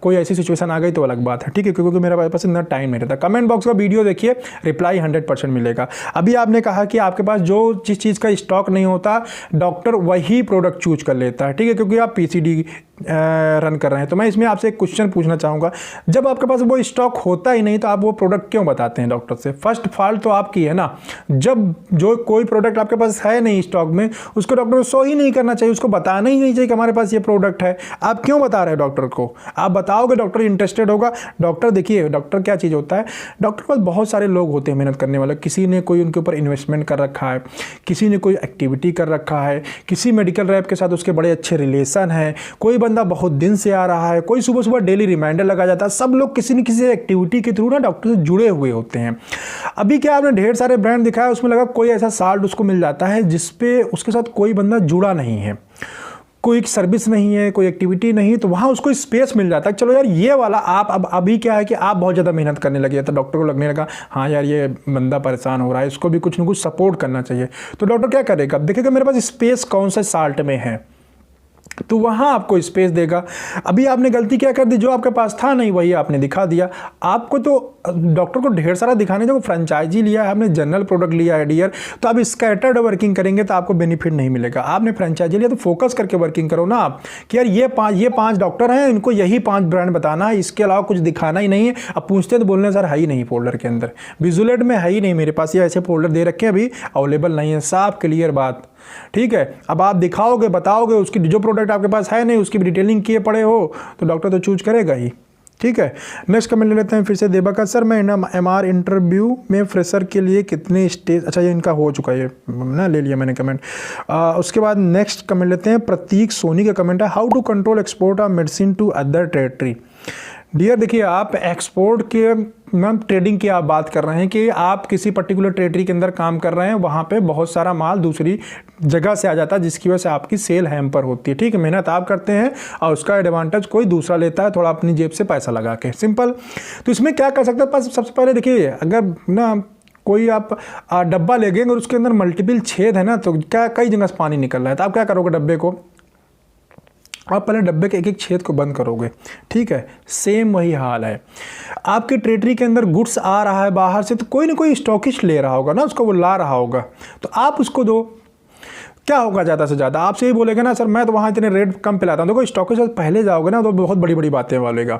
कोई ऐसी सिचुएशन आ गई तो अलग बात है, ठीक है, क्योंकि मेरे पास इतना टाइम नहीं रहता। कमेंट बॉक्स का वीडियो देखिए, रिप्लाई 100% मिलेगा। अभी आपने कहा कि आपके पास जो जिस चीज़ का स्टॉक नहीं होता डॉक्टर वही प्रोडक्ट चूज कर लेता है, ठीक है, क्योंकि आप पीसीडी रन कर रहे हैं। तो मैं इसमें आपसे एक क्वेश्चन पूछना चाहूँगा, जब आपके पास वो स्टॉक होता ही नहीं तो आप वो प्रोडक्ट क्यों बताते हैं डॉक्टर से? फर्स्ट फॉल्ट तो आपकी है ना। जब जो कोई प्रोडक्ट आपके पास है नहीं स्टॉक में, उसको डॉक्टर को शो ही नहीं करना चाहिए, उसको बताना ही नहीं चाहिए कि हमारे पास ये प्रोडक्ट है। आप क्यों बता रहे हैं डॉक्टर को? आप बताओगे, डॉक्टर इंटरेस्टेड होगा। डॉक्टर देखिए, डॉक्टर क्या चीज़ होता है, डॉक्टर के पास बहुत सारे लोग होते हैं मेहनत करने वाले। किसी ने कोई उनके ऊपर इन्वेस्टमेंट कर रखा है, किसी ने कोई एक्टिविटी कर रखा है, किसी मेडिकल रैप के साथ उसके बड़े अच्छे रिलेशन है, कोई बंदा बहुत दिन से आ रहा है, कोई सुबह सुबह डेली रिमाइंडर लगा जाता है। सब लोग किसी न किसी एक्टिविटी के थ्रू ना डॉक्टर से जुड़े हुए होते हैं। अभी क्या आपने ढेर सारे ब्रांड दिखाया, उसमें लगा कोई ऐसा साल्ट उसको मिल जाता है जिसपे उसके साथ कोई बंदा जुड़ा नहीं है, कोई सर्विस नहीं है, कोई एक्टिविटी नहीं, तो वहाँ उसको स्पेस मिल जाता है। चलो यार ये वाला आप अब अभी क्या है कि आप बहुत ज़्यादा मेहनत करने लगे, तो डॉक्टर को लगने लगा हाँ यार ये बंदा परेशान हो रहा है, इसको भी कुछ ना कुछ सपोर्ट करना चाहिए। तो डॉक्टर क्या करेगा, देखेगा मेरे पास स्पेस कौन सा साल्ट में है, तो वहाँ आपको स्पेस देगा। अभी आपने गलती क्या कर दी, जो आपके पास था नहीं वही आपने दिखा दिया। आपको तो डॉक्टर को ढेर सारा दिखाने, जब फ्रेंचाइजी लिया है आपने, जनरल प्रोडक्ट लिया है डियर, तो आप स्कैटर्ड वर्किंग करेंगे तो आपको बेनिफिट नहीं मिलेगा। आपने फ्रेंचाइजी लिया तो फोकस करके वर्किंग करो ना आप, कि यार ये पांच डॉक्टर हैं, इनको यही 5 ब्रांड बताना है, इसके अलावा कुछ दिखाना ही नहीं है। अब पूछते तो बोलने सर है ही नहीं फोल्डर के अंदर, विजुअलेट में है ही नहीं मेरे पास, ये ऐसे फोल्डर दे रखे हैं अभी अवेलेबल नहीं है। साफ क्लियर बात, ठीक है। अब आप दिखाओगे, बताओगे, उसकी जो प्रोडक्ट आपके पास है नहीं उसकी भी डिटेलिंग किए पड़े हो, तो डॉक्टर तो चूज करेगा ही, ठीक है। नेक्स्ट कमेंट ले लेते हैं फिर से देबा का, सर मैं एमआर इंटरव्यू में फ्रेशर के लिए कितने स्टेज, अच्छा ये इनका हो चुका है, ये ना ले लिया मैंने कमेंट। उसके बाद नेक्स्ट कमेंट लेते हैं, प्रतीक सोनी का कमेंट है, how to control export of medicine to other territory. Dear देखिए, आप एक्सपोर्ट के मैम ट्रेडिंग की आप बात कर रहे हैं कि आप किसी पर्टिकुलर टेरिटरी के अंदर काम कर रहे हैं, वहाँ पे बहुत सारा माल दूसरी जगह से आ जाता है जिसकी वजह से आपकी सेल हैम्पर होती है, ठीक है। मेहनत आप करते हैं और उसका एडवांटेज कोई दूसरा लेता है थोड़ा अपनी जेब से पैसा लगा के, सिंपल। तो इसमें क्या कर सकते हैं, सबसे पहले देखिए, अगर ना कोई आप डब्बा ले गए और उसके अंदर मल्टीपल छेद है ना, तो क्या कई जगह से पानी निकल रहा है, तो आप क्या करोगे, डब्बे को आप पहले डब्बे के एक एक छेद को बंद करोगे, ठीक है। सेम वही हाल है, आपके टेरिटरी के अंदर गुड्स आ रहा है बाहर से, तो कोई ना कोई स्टॉकिस्ट ले रहा होगा ना, उसको वो ला रहा होगा, तो आप उसको दो। क्या होगा ज़्यादा से ज़्यादा, आपसे ही बोलेगा ना सर मैं तो वहाँ इतने रेट कम पे लाता हूँ। देखो स्टॉकिस्ट पहले जाओगे ना तो बहुत बड़ी बड़ी बातें बोलेगा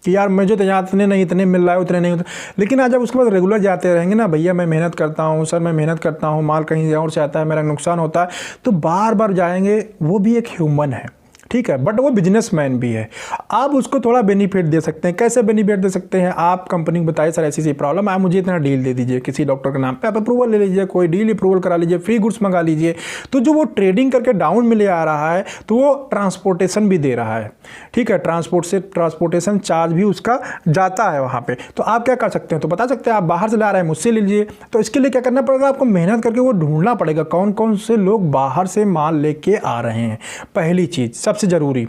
कि यार मुझे तो यहाँ इतने नहीं, इतने मिल रहा है, उतने नहीं होते। लेकिन आज जब उसके बाद रेगुलर जाते रहेंगे ना, भैया मैं मेहनत करता हूँ सर, मैं मेहनत करता हूँ, माल कहीं और से आता है, मेरा नुकसान होता है, तो बार बार जाएंगे। वो भी एक ह्यूमन है, ठीक है, बट वो बिजनेसमैन भी है। आप उसको थोड़ा बेनिफिट दे सकते हैं। कैसे बेनिफिट दे सकते हैं, आप कंपनी को बताइए सर ऐसी सी प्रॉब्लम, आप मुझे इतना डील दे दीजिए, किसी डॉक्टर के नाम पे आप अप्रूवल ले लीजिए, कोई डील अप्रूवल करा लीजिए, फ्री गुड्स मंगा लीजिए। तो जो वो ट्रेडिंग करके डाउन में ले आ रहा है, तो वो ट्रांसपोर्टेशन भी दे रहा है, ठीक है, ट्रांसपोर्टेशन चार्ज भी उसका जाता है वहाँ पे। तो आप क्या कर सकते हैं, तो बता सकते हैं आप बाहर से ला रहे हैं, मुझसे लीजिए। तो इसके लिए क्या करना पड़ेगा, आपको मेहनत करके वो ढूंढना पड़ेगा कौन कौन से लोग बाहर से माल लेके आ रहे हैं, पहली चीज़ सबसे ज़रूरी।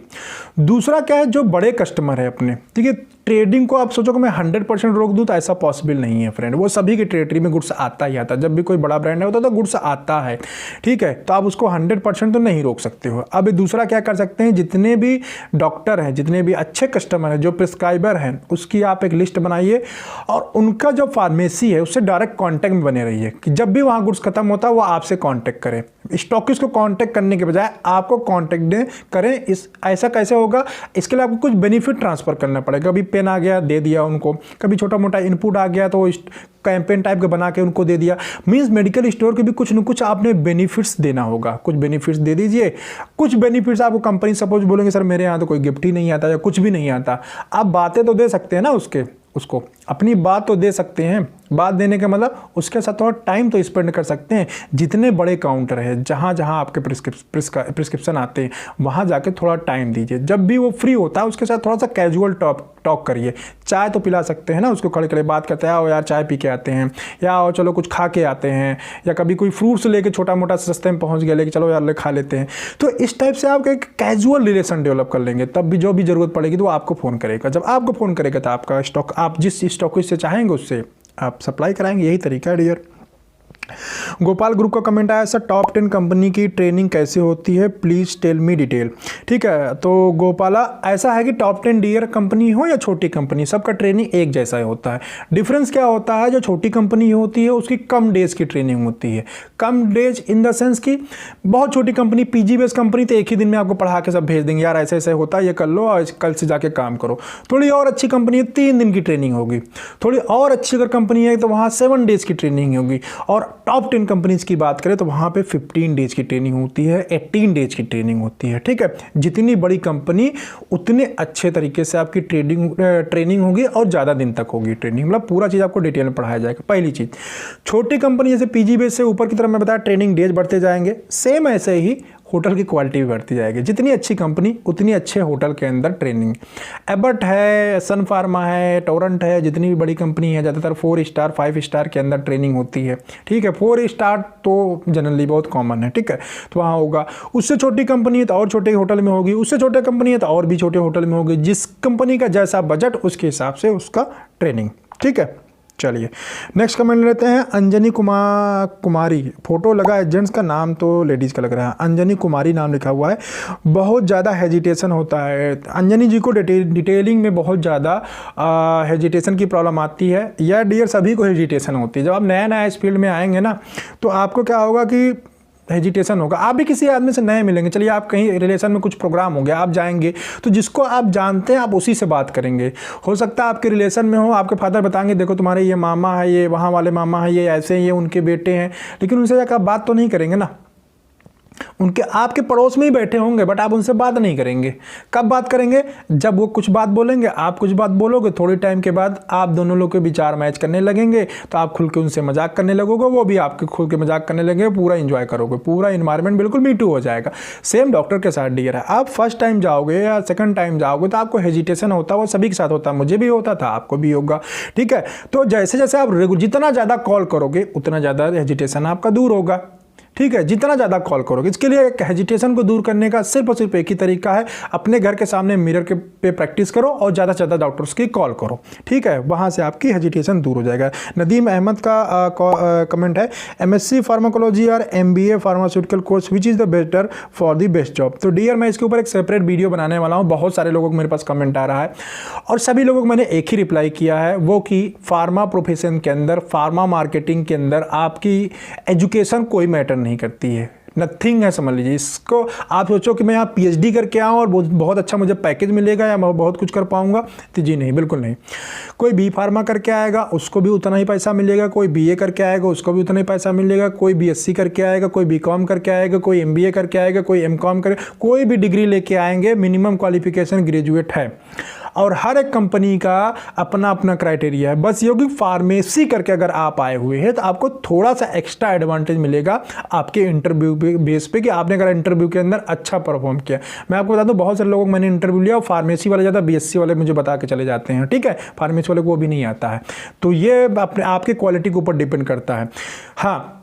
दूसरा क्या है, जो बड़े कस्टमर है अपने, ठीक है। ट्रेडिंग को आप सोचो कि मैं 100% रोक दूं, तो ऐसा पॉसिबल नहीं है फ्रेंड। वो सभी के टेरिटरी में गुड्स आता ही आता है, जब भी कोई बड़ा ब्रांड होता है तो गुड्स आता है, ठीक है। तो आप उसको 100% तो नहीं रोक सकते हो। अब दूसरा क्या कर सकते हैं, जितने भी डॉक्टर हैं, जितने भी अच्छे कस्टमर हैं, जो प्रिस्क्राइबर हैं, उसकी आप एक लिस्ट बनाइए और उनका जो फार्मेसी है उससे डायरेक्ट कॉन्टैक्ट में बने रहिए कि जब भी वहाँ गुड्स खत्म होता है वो आपसे कॉन्टैक्ट करें। स्टॉकिस्ट को कॉन्टैक्ट करने के बजाय आपको कॉन्टैक्ट करें। इस ऐसा कैसे होगा, इसके लिए आपको कुछ बेनिफिट ट्रांसफर करना पड़ेगा। कभी पेन आ गया दे दिया उनको, कभी छोटा मोटा इनपुट आ गया तो कैंपेन टाइप का बना के उनको दे दिया। मींस मेडिकल स्टोर के भी कुछ न कुछ आपने बेनिफिट्स देना होगा, कुछ बेनिफिट्स दे दीजिए। कुछ बेनिफिट्स आपको कंपनी सपोज बोलेंगे सर मेरे यहाँ तो कोई गिफ्ट ही नहीं आता या कुछ भी नहीं आता, आप बातें तो दे सकते हैं ना, उसको अपनी बात तो दे सकते हैं। बात देने का मतलब उसके साथ थोड़ा टाइम तो स्पेंड कर सकते हैं। जितने बड़े काउंटर है, जहाँ जहाँ आपके प्रिस्क्रिप्शन आते हैं, वहाँ जाके थोड़ा टाइम दीजिए। जब भी वो फ्री होता है उसके साथ थोड़ा सा कैजुअल टॉक करिए। चाय तो पिला सकते हैं ना उसको, खड़े खड़े बात करते हैं, आओ यार चाय पी के आते हैं, या आओ चलो कुछ खा के आते हैं, या कभी कोई फ्रूट्स लेके छोटा मोटा सस्ते में पहुँच गया लेके चलो यार ले खा लेते हैं। तो इस टाइप से आप एक कैजुअल रिलेशन डेवलप कर लेंगे। तब भी जो भी ज़रूरत पड़ेगी तो वो आपको फ़ोन करेगा। जब आपको फ़ोन करेगा तो आपका स्टॉक आप जिस स्टॉकिस्ट से चाहेंगे उससे आप सप्लाई कराएंगे। यही तरीका है डियर। गोपाल ग्रुप का कमेंट आया सर, टॉप 10 कंपनी की ट्रेनिंग कैसे होती है, प्लीज़ टेल मी डिटेल। ठीक है, तो गोपाला ऐसा है कि टॉप 10 डियर कंपनी हो या छोटी कंपनी, सबका ट्रेनिंग एक जैसा ही होता है। डिफरेंस क्या होता है, जो छोटी कंपनी होती है उसकी कम डेज की ट्रेनिंग होती है। कम डेज इन द सेंस कि बहुत छोटी कंपनी, पीजी बेस्ड कंपनी तो एक ही दिन में आपको पढ़ा के सब भेज देंगे, यार ऐसे ऐसे होता है, ये कर लो और कल से जाके काम करो। थोड़ी और अच्छी कंपनी है 3 दिन की ट्रेनिंग होगी। थोड़ी और अच्छी अगर कंपनी है तो वहाँ 7 डेज की ट्रेनिंग होगी। और टॉप 10 कंपनीज की बात करें तो वहाँ पे 15 डेज की ट्रेनिंग होती है, 18 डेज की ट्रेनिंग होती है। ठीक है, जितनी बड़ी कंपनी उतने अच्छे तरीके से आपकी ट्रेनिंग होगी और ज़्यादा दिन तक होगी ट्रेनिंग, मतलब पूरा चीज़ आपको डिटेल में पढ़ाया जाएगा। पहली चीज़, छोटी कंपनी जैसे पीजी बेस से ऊपर की तरफ मैं बताया ट्रेनिंग डेज बढ़ते जाएंगे, सेम ऐसे ही होटल की क्वालिटी भी बढ़ती जाएगी। जितनी अच्छी कंपनी उतनी अच्छे होटल के अंदर ट्रेनिंग। एबर्ट है, सन फार्मा है, टोरेंट है, जितनी भी बड़ी कंपनी है ज़्यादातर 4 स्टार 5 स्टार के अंदर ट्रेनिंग होती है। ठीक है, 4 स्टार तो जनरली बहुत कॉमन है। ठीक है, तो वहाँ होगा। उससे छोटी कंपनी है तो और छोटे होटल में होगी, उससे छोटे कंपनी है तो और भी छोटे होटल में होगी। जिस कंपनी का जैसा बजट उसके हिसाब से उसका ट्रेनिंग। ठीक है, चलिए नेक्स्ट कमेंट लेते हैं। अंजनी कुमारी, फोटो लगा है, जेंट्स का नाम तो लेडीज़ का लग रहा है, अंजनी कुमारी नाम लिखा हुआ है। बहुत ज़्यादा हेजिटेशन होता है अंजनी जी को, डिटेलिंग में बहुत ज़्यादा हेजिटेशन की प्रॉब्लम आती है। या डियर सभी को हेजिटेशन होती है। जब आप नया नया इस फील्ड में आएंगे ना तो आपको क्या होगा कि हेजिटेशन होगा। आप भी किसी आदमी से नए मिलेंगे, चलिए आप कहीं रिलेशन में कुछ प्रोग्राम हो गया, आप जाएंगे तो जिसको आप जानते हैं आप उसी से बात करेंगे। हो सकता है आपके रिलेशन में हो, आपके फादर बताएंगे देखो तुम्हारे ये मामा है, ये वहाँ वाले मामा है, ये ऐसे, ये उनके बेटे हैं, लेकिन उनसे जाकर आप बात तो नहीं करेंगे ना। उनके आपके पड़ोस में ही बैठे होंगे बट आप उनसे बात नहीं करेंगे। कब बात करेंगे, जब वो कुछ बात बोलेंगे, आप कुछ बात बोलोगे, थोड़ी टाइम के बाद आप दोनों लोग के विचार मैच करने लगेंगे तो आप खुल के उनसे मजाक करने लगोगे, वो भी आपके खुल के मजाक करने लगेंगे, पूरा एंजॉय करोगे, पूरा इन्वायरमेंट बिल्कुल मीटू हो जाएगा। सेम डॉक्टर के साथ डियर है, आप फर्स्ट टाइम जाओगे या सेकंड टाइम जाओगे तो आपको हेजिटेशन होता है, वो सभी के साथ होता है, मुझे भी होता था, आपको भी होगा। ठीक है, तो जैसे जैसे आप जितना ज़्यादा कॉल करोगे उतना ज़्यादा हेजिटेशन आपका दूर होगा। ठीक है, जितना ज़्यादा कॉल करोगे। इसके लिए हेजिटेशन को दूर करने का सिर्फ और सिर्फ एक ही तरीका है, अपने घर के सामने मिरर के पे प्रैक्टिस करो और ज़्यादा से ज़्यादा डॉक्टर्स की कॉल करो। ठीक है, वहाँ से आपकी हेजिटेशन दूर हो जाएगा। नदीम अहमद का कमेंट है, MSc फार्माकोलॉजी और MBA pharmaceutical course which is the better for the best job. तो डियर मैं इसके ऊपर एक सेपरेट वीडियो बनाने वाला हूँ। बहुत सारे लोगों को मेरे पास कमेंट आ रहा है और सभी लोगों को मैंने एक ही रिप्लाई किया है, वो कि फार्मा प्रोफेशन के अंदर, फार्मा मार्केटिंग के अंदर आपकी एजुकेशन कोई मैटर नहीं करती है, नथिंग है, समझ लीजिए इसको। आप सोचो कि मैं यहाँ PhD करके आऊँ और बहुत अच्छा मुझे पैकेज मिलेगा या मैं बहुत कुछ कर पाऊँगा, तो जी नहीं, बिल्कुल नहीं। कोई B फार्मा करके आएगा उसको भी उतना ही पैसा मिलेगा, कोई BA करके आएगा उसको भी उतना ही पैसा मिलेगा, कोई BSc करके आएगा, कोई BCom करके आएगा, कोई MBA करके आएगा, कोई MCom करके, कोई भी डिग्री लेके आएंगे, मिनिमम क्वालिफिकेशन ग्रेजुएट है। और हर एक कंपनी का अपना अपना क्राइटेरिया है। बस ये कि फार्मेसी करके अगर आप आए हुए हैं तो आपको थोड़ा सा एक्स्ट्रा एडवांटेज मिलेगा आपके इंटरव्यू बेस पे, कि आपने अगर इंटरव्यू के अंदर अच्छा परफॉर्म किया। मैं आपको बता दूं बहुत सारे लोगों को मैंने इंटरव्यू लिया और फार्मेसी वाले ज़्यादा BSc वाले मुझे बता के चले जाते हैं। ठीक है, फार्मेसी वाले को वो भी नहीं आता है। तो ये अपने आपके क्वालिटी के ऊपर डिपेंड करता है। हाँ,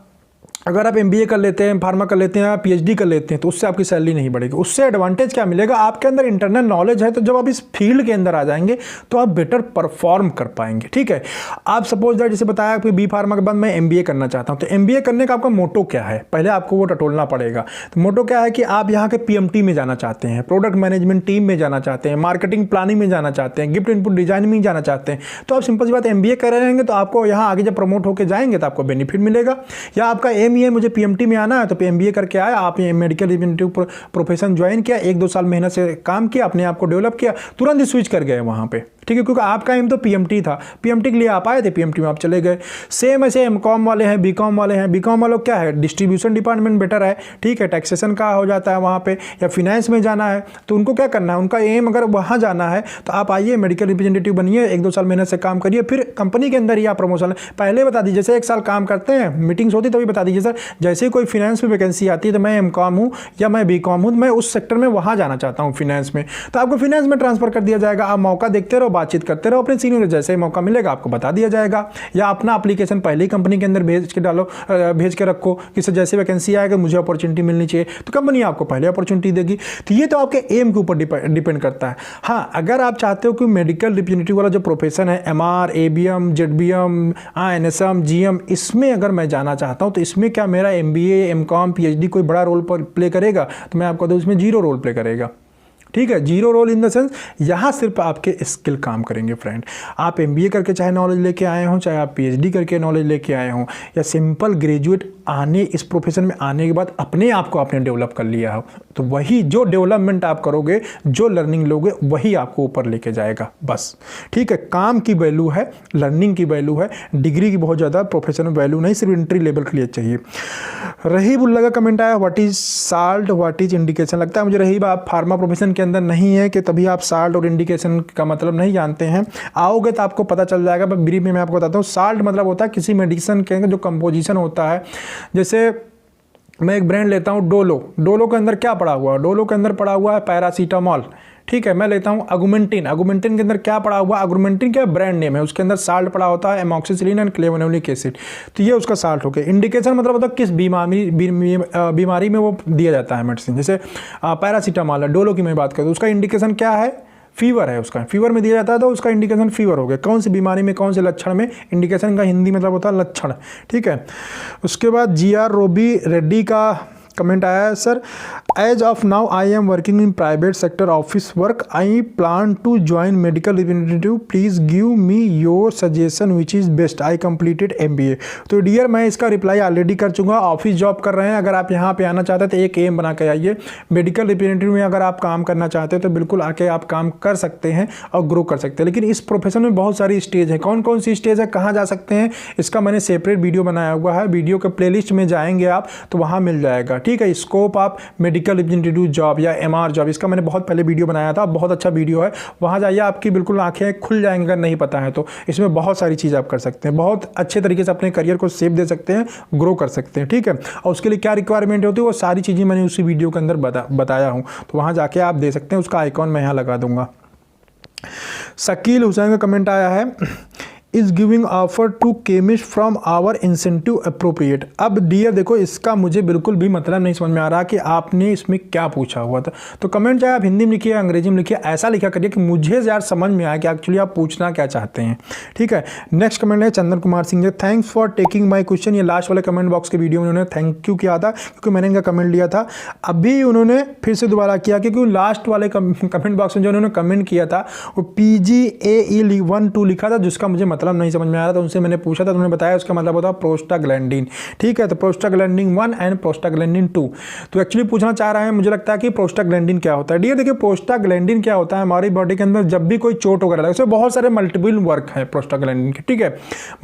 अगर आप MBA कर लेते हैं, फार्मा कर लेते हैं, आप PhD कर लेते हैं तो उससे आपकी सैलरी नहीं बढ़ेगी। उससे एडवांटेज क्या मिलेगा, आपके अंदर इंटरनल नॉलेज है, तो जब आप इस फील्ड के अंदर आ जाएंगे तो आप बेटर परफॉर्म कर पाएंगे। ठीक है, आप सपोज दैट जैसे बताया कि B फार्मा के बाद मैं MBA करना चाहता हूं, तो MBA करने का आपका मोटो क्या है, पहले आपको वो टटोलना पड़ेगा। तो मोटो क्या है कि आप यहाँ के PMT में जाना चाहते हैं, प्रोडक्ट मैनेजमेंट टीम में जाना चाहते हैं, मार्केटिंग प्लानिंग में जाना चाहते हैं, गिफ्ट इनपुट डिजाइन में जाना चाहते हैं, तो आप सिंपल सी बात MBA कर रहेंगे तो आपको यहाँ आगे जब प्रमोट होकर जाएंगे तो आपको बेनिफिट मिलेगा। या आपका एम ही है मुझे PMT आना है तो MBA करके आया, आप मेडिकल रिप्रेजेंटेटिव प्रोफेशन ज्वाइन किया, 1-2 साल मेहनत से काम किया, अपने आप को डेवलप किया, तुरंत ही स्विच कर गए वहां पे। ठीक है, क्योंकि आपका एम तो PMT था, PMT के लिए आप आए थे, PMT में आप चले गए। सेम ऐसे MCom वाले हैं, BCom वाले हैं। BCom वालों क्या है, डिस्ट्रीब्यूशन डिपार्टमेंट बेटर है। ठीक है, टैक्सेशन का हो जाता है वहाँ पे, या फिनेंस में जाना है तो उनको क्या करना है, उनका एम अगर वहाँ जाना है तो आप आइए मेडिकल रिप्रेजेंटेटिव बनिए, 1-2 साल मेहनत से काम करिए, फिर कंपनी के अंदर ही आप प्रमोशन पहले बता दीजिए। जैसे 1 साल काम करते हैं, मीटिंग्स होती तभी बता दीजिए सर जैसे कोई फिनेंस में वैकेंसी आती है तो मैं MCom हूँ या मैं BCom हूँ, मैं उस सेक्टर में वहाँ जाना चाहता हूँ फिनेंस में, तो आपको फिनेंस में ट्रांसफर कर दिया जाएगा। आप मौका देखते रहो, बातचीत करते रहो अपने सीनियर, जैसे ही मौका मिलेगा आपको बता दिया जाएगा। या अपना एप्लीकेशन पहले ही कंपनी के अंदर भेज के रखो कि सर जैसे वैकेंसी आएगा मुझे अपॉर्चुनिटी मिलनी चाहिए, तो कंपनी आपको पहले अपॉर्चुनिटी देगी। तो ये तो आपके एम के ऊपर डिपेंड करता है। हाँ, अगर आप चाहते हो कि मेडिकल रिप्रेजेंटेटिव वाला जो प्रोफेशन है, MR, ABM, ZBM, NSM, GM, इसमें अगर मैं जाना चाहता हूँ तो इसमें क्या मेरा MBA, MCOM, PhD कोई बड़ा रोल प्ले करेगा? तो मैं आपको दूँ इसमें 0 रोल प्ले करेगा। ठीक है, 0 रोल इन द सेंस यहाँ सिर्फ आपके स्किल काम करेंगे फ्रेंड। आप MBA करके चाहे नॉलेज लेके आए हों, चाहे आप PhD करके नॉलेज लेके आए हों, या सिंपल ग्रेजुएट आने इस प्रोफेशन में आने के बाद अपने आप को आपने डेवलप कर लिया हो, तो वही जो डेवलपमेंट आप करोगे, जो लर्निंग लोगे, वही आपको ऊपर लेके जाएगा बस। ठीक है, काम की वैल्यू है, लर्निंग की वैल्यू है, डिग्री की बहुत ज़्यादा प्रोफेशनल वैल्यू नहीं, सिर्फ एंट्री लेवल के लिए चाहिए। रहीबुल्ला का कमेंट आया, what is salt, what is indication. लगता है मुझे रहीब आप फार्मा प्रोफेशन के अंदर नहीं है कि तभी आप साल्ट और इंडिकेशन का मतलब नहीं जानते हैं। आओगे तो आपको पता चल जाएगा, पर ब्रीफ में मैं आपको बताता हूँ। साल्ट मतलब होता है किसी मेडिसिन के जो कंपोजिशन होता है। जैसे मैं एक ब्रांड लेता हूँ डोलो, डोलो के अंदर क्या पड़ा हुआ है? डोलो के अंदर पड़ा हुआ है पैरासीटामॉल। ठीक है, मैं लेता हूँ अगुमेंटिन, अगुमेंटिन के अंदर क्या पड़ा हुआ? अगुमेंटिन क्या ब्रांड नेम है, उसके अंदर साल्ट पड़ा होता है, एमॉक्सिसिलिन एंड क्लेवोनोलिक एसिड, तो ये उसका साल्ट हो गया। इंडिकेशन मतलब होता है किस बीमारी में वो दिया जाता है मेडिसिन। जैसे पैरासीटामॉल है, डोलो की मैं बात करूँ, उसका इंडिकेशन क्या है? फीवर है, उसका फीवर में दिया जाता है, तो उसका इंडिकेशन फीवर हो गया। कौन सी बीमारी में कौन से लक्षण में, इंडिकेशन का हिंदी मतलब होता है लक्षण। ठीक है, उसके बाद GR रोबी रेड्डी का कमेंट आया है, sir as of now I am working in private sector office work, I plan to join medical representative, please give me your suggestion which is best, I completed MBA। तो dear मैं इसका reply already कर चुका। Office job कर रहे हैं, अगर आप यहाँ पे आना चाहते हैं तो एक एम बना के आइए। मेडिकल रिप्रेजेंटेटिव में अगर आप काम करना चाहते हैं तो बिल्कुल आके आप काम कर सकते हैं और ग्रो कर सकते हैं। लेकिन इस प्रोफेशन में बहुत सारी स्टेज है। कौन कौन सी स्टेज है, कहाँ जा सकते हैं, इसका मैंने सेपरेट वीडियो बनाया हुआ है। वीडियो के प्लेलिस्ट में जाएंगे आप तो वहाँ मिल जाएगा। ठीक है, स्कोप आप मेडिकल रिप्रेजेंटेटिव जॉब या MR जॉब, इसका मैंने बहुत पहले वीडियो बनाया था, बहुत अच्छा वीडियो है, वहाँ जाइए, आपकी बिल्कुल आंखें खुल जाएंगी। अगर नहीं पता है तो इसमें बहुत सारी चीज़ आप कर सकते हैं, बहुत अच्छे तरीके से अपने करियर को शेप दे सकते हैं, ग्रो कर सकते हैं। ठीक है, और उसके लिए क्या रिक्वायरमेंट होती है वो सारी चीज़ें मैंने उसी वीडियो के अंदर बताया हूँ, तो वहाँ जाके आप दे सकते हैं। उसका आइकॉन मैं यहाँ लगा दूंगा। शकील हुसैन का कमेंट आया है, is giving offer to chemist from our incentive appropriate. अब डियर देखो, इसका मुझे बिल्कुल भी मतलब नहीं समझ में आ रहा कि आपने इसमें क्या पूछा हुआ था। तो कमेंट चाहे आप हिंदी में लिखिए, अंग्रेजी में लिखिए, ऐसा लिखा करिए कि मुझे यार समझ में आया कि एक्चुअली आप पूछना क्या चाहते हैं। ठीक है, नेक्स्ट कमेंट है Chandan Kumar Singh, thanks for taking my question. ये लास्ट वाले कमेंट बॉक्स के वीडियो में उन्होंने थैंक यू किया था क्योंकि मैंने इनका कमेंट लिया था। अभी उन्होंने फिर से दोबारा किया क्योंकि लास्ट वाले कमेंट बॉक्स में जो उन्होंने कमेंट किया था वो PGAE 1-2 लिखा था, जिसका मुझे मतलब नहीं समझ में आ रहा था। उनसे मैंने पूछा था, तो उन्होंने बताया उसका मतलब होता है प्रोस्टाग्लैंडिन। ठीक है, तो प्रोस्टाग्लैंडिन 1 एंड प्रोस्टाग्लैंडिन 2। तो एक्चुअली पूछना चाह रहे हैं, मुझे लगता है कि प्रोस्टाग्लैंडिन क्या होता है। डियर देखिए, प्रोस्टाग्लैंडिन क्या होता है, हमारी बॉडी के अंदर जब भी कोई चोट वगैरह लगता है, बहुत सारे मल्टीपल वर्क है प्रोस्टाग्लैंडिन के। ठीक है,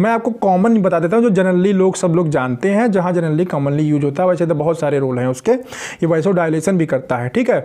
मैं आपको कॉमन बता देता हूँ जो जनरली सब लोग जानते हैं, जहाँ जनरली कॉमनली यूज होता है। वैसे तो बहुत सारे रोल हैं उसके, ये वाइसोडाइलेशन भी करता है। ठीक है,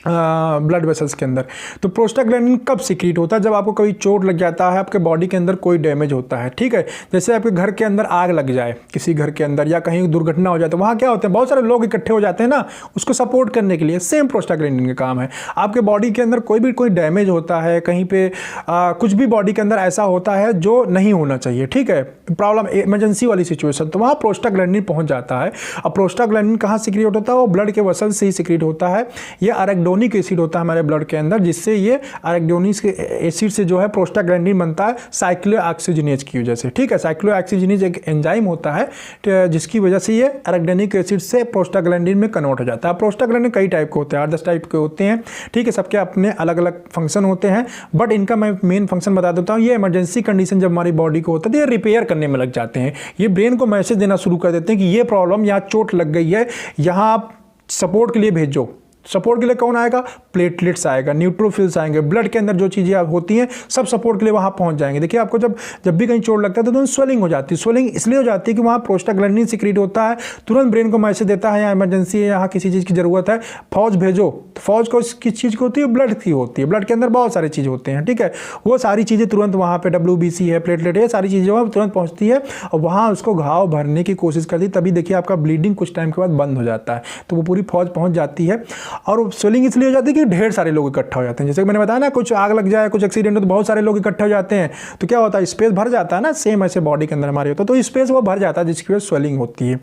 ब्लड वेसल्स के अंदर। तो प्रोस्टाग्लैंडिन कब सिक्रीट होता है? जब आपको कोई चोट लग जाता है, आपके बॉडी के अंदर कोई डैमेज होता है। ठीक है, जैसे आपके घर के अंदर आग लग जाए, किसी घर के अंदर, या कहीं दुर्घटना हो जाए, तो वहाँ क्या होते हैं, बहुत सारे लोग इकट्ठे हो जाते हैं ना, उसको सपोर्ट करने के लिए। सेम प्रोस्टाग्लैंडिन का काम है। आपके बॉडी के अंदर कोई डैमेज होता है, कहीं पे कुछ भी बॉडी के अंदर ऐसा होता है जो नहीं होना चाहिए। ठीक है, प्रॉब्लम, इमरजेंसी वाली सिचुएशन, तो वहाँ प्रोस्टाग्लैंडिन पहुँच जाता है। अब प्रोस्टाग्लैंडिन कहाँ सिक्रीट होता है? वो ब्लड के वेसल से ही सिक्रीट होता है। ये अरेक्डोनिक एसिड होता है हमारे ब्लड के अंदर, जिससे ये अरेक्डोनिक एसिड से जो है प्रोस्टाग्लैंडिन बनता है साइक्लोऑक्सीजिनेज की वजह से। ठीक है, साइक्लोऑक्सीजिनेज एक एंजाइम होता है जिसकी वजह से ये अरेक्डोनिक एसिड से प्रोस्टाग्लैंडिन में कन्वर्ट हो जाता है। प्रोस्टाग्लैंडिन कई टाइप के होते हैं, 8-10 टाइप के होते हैं। ठीक है, सबके अपने अलग अलग फंक्शन होते हैं, बट इनका मैं मेन फंक्शन बता देता हूँ। ये इमरजेंसी कंडीशन जब हमारी बॉडी को होता है तो ये रिपेयर करने में लग जाते हैं। ये ब्रेन को मैसेज देना शुरू कर देते हैं कि ये प्रॉब्लम, यहाँ चोट लग गई है, यहाँ आप सपोर्ट के लिए भेजो। सपोर्ट के लिए कौन आएगा? प्लेटलेट्स आएगा, न्यूट्रोफिल्स आएंगे, ब्लड के अंदर जो चीज़ें होती हैं सब सपोर्ट के लिए वहाँ पहुँच जाएंगे। देखिए, आपको जब भी कहीं चोट लगता है तो स्वेलिंग हो जाती है। स्वेलिंग इसलिए हो जाती है कि वहाँ प्रोस्टाग्लैंडिन सिक्रीट होता है, तुरंत ब्रेन को मैसेज देता है यहाँ इमरजेंसी है, यहाँ किसी चीज़ की ज़रूरत है, फौज भेजो। तो फौज को किस चीज़ की होती है? ब्लड की होती है। ब्लड के अंदर बहुत सारी चीज़ें होते हैं। ठीक है, वो सारी चीज़ें तुरंत वहाँ पर WBC है, प्लेटलेट है, सारी चीज़ें वहाँ तुरंत पहुँचती है और वहाँ उसको घाव भरने की कोशिश करती है। तभी देखिए आपका ब्लीडिंग कुछ टाइम के बाद बंद हो जाता है, तो वो पूरी फौज पहुँच जाती है। और स्वेलिंग इसलिए हो जाती है कि ढेर सारे लोग इकट्ठा हो जाते हैं। जैसे कि मैंने बताया ना, कुछ आग लग जाए, कुछ एक्सीडेंट हो तो बहुत सारे लोग इकट्ठे हो जाते हैं, तो क्या होता है, स्पेस भर जाता है ना, सेम ऐसे बॉडी के अंदर हमारे होता है, तो स्पेस वो भर जाता है जिसकी वजह से स्वेलिंग होती है।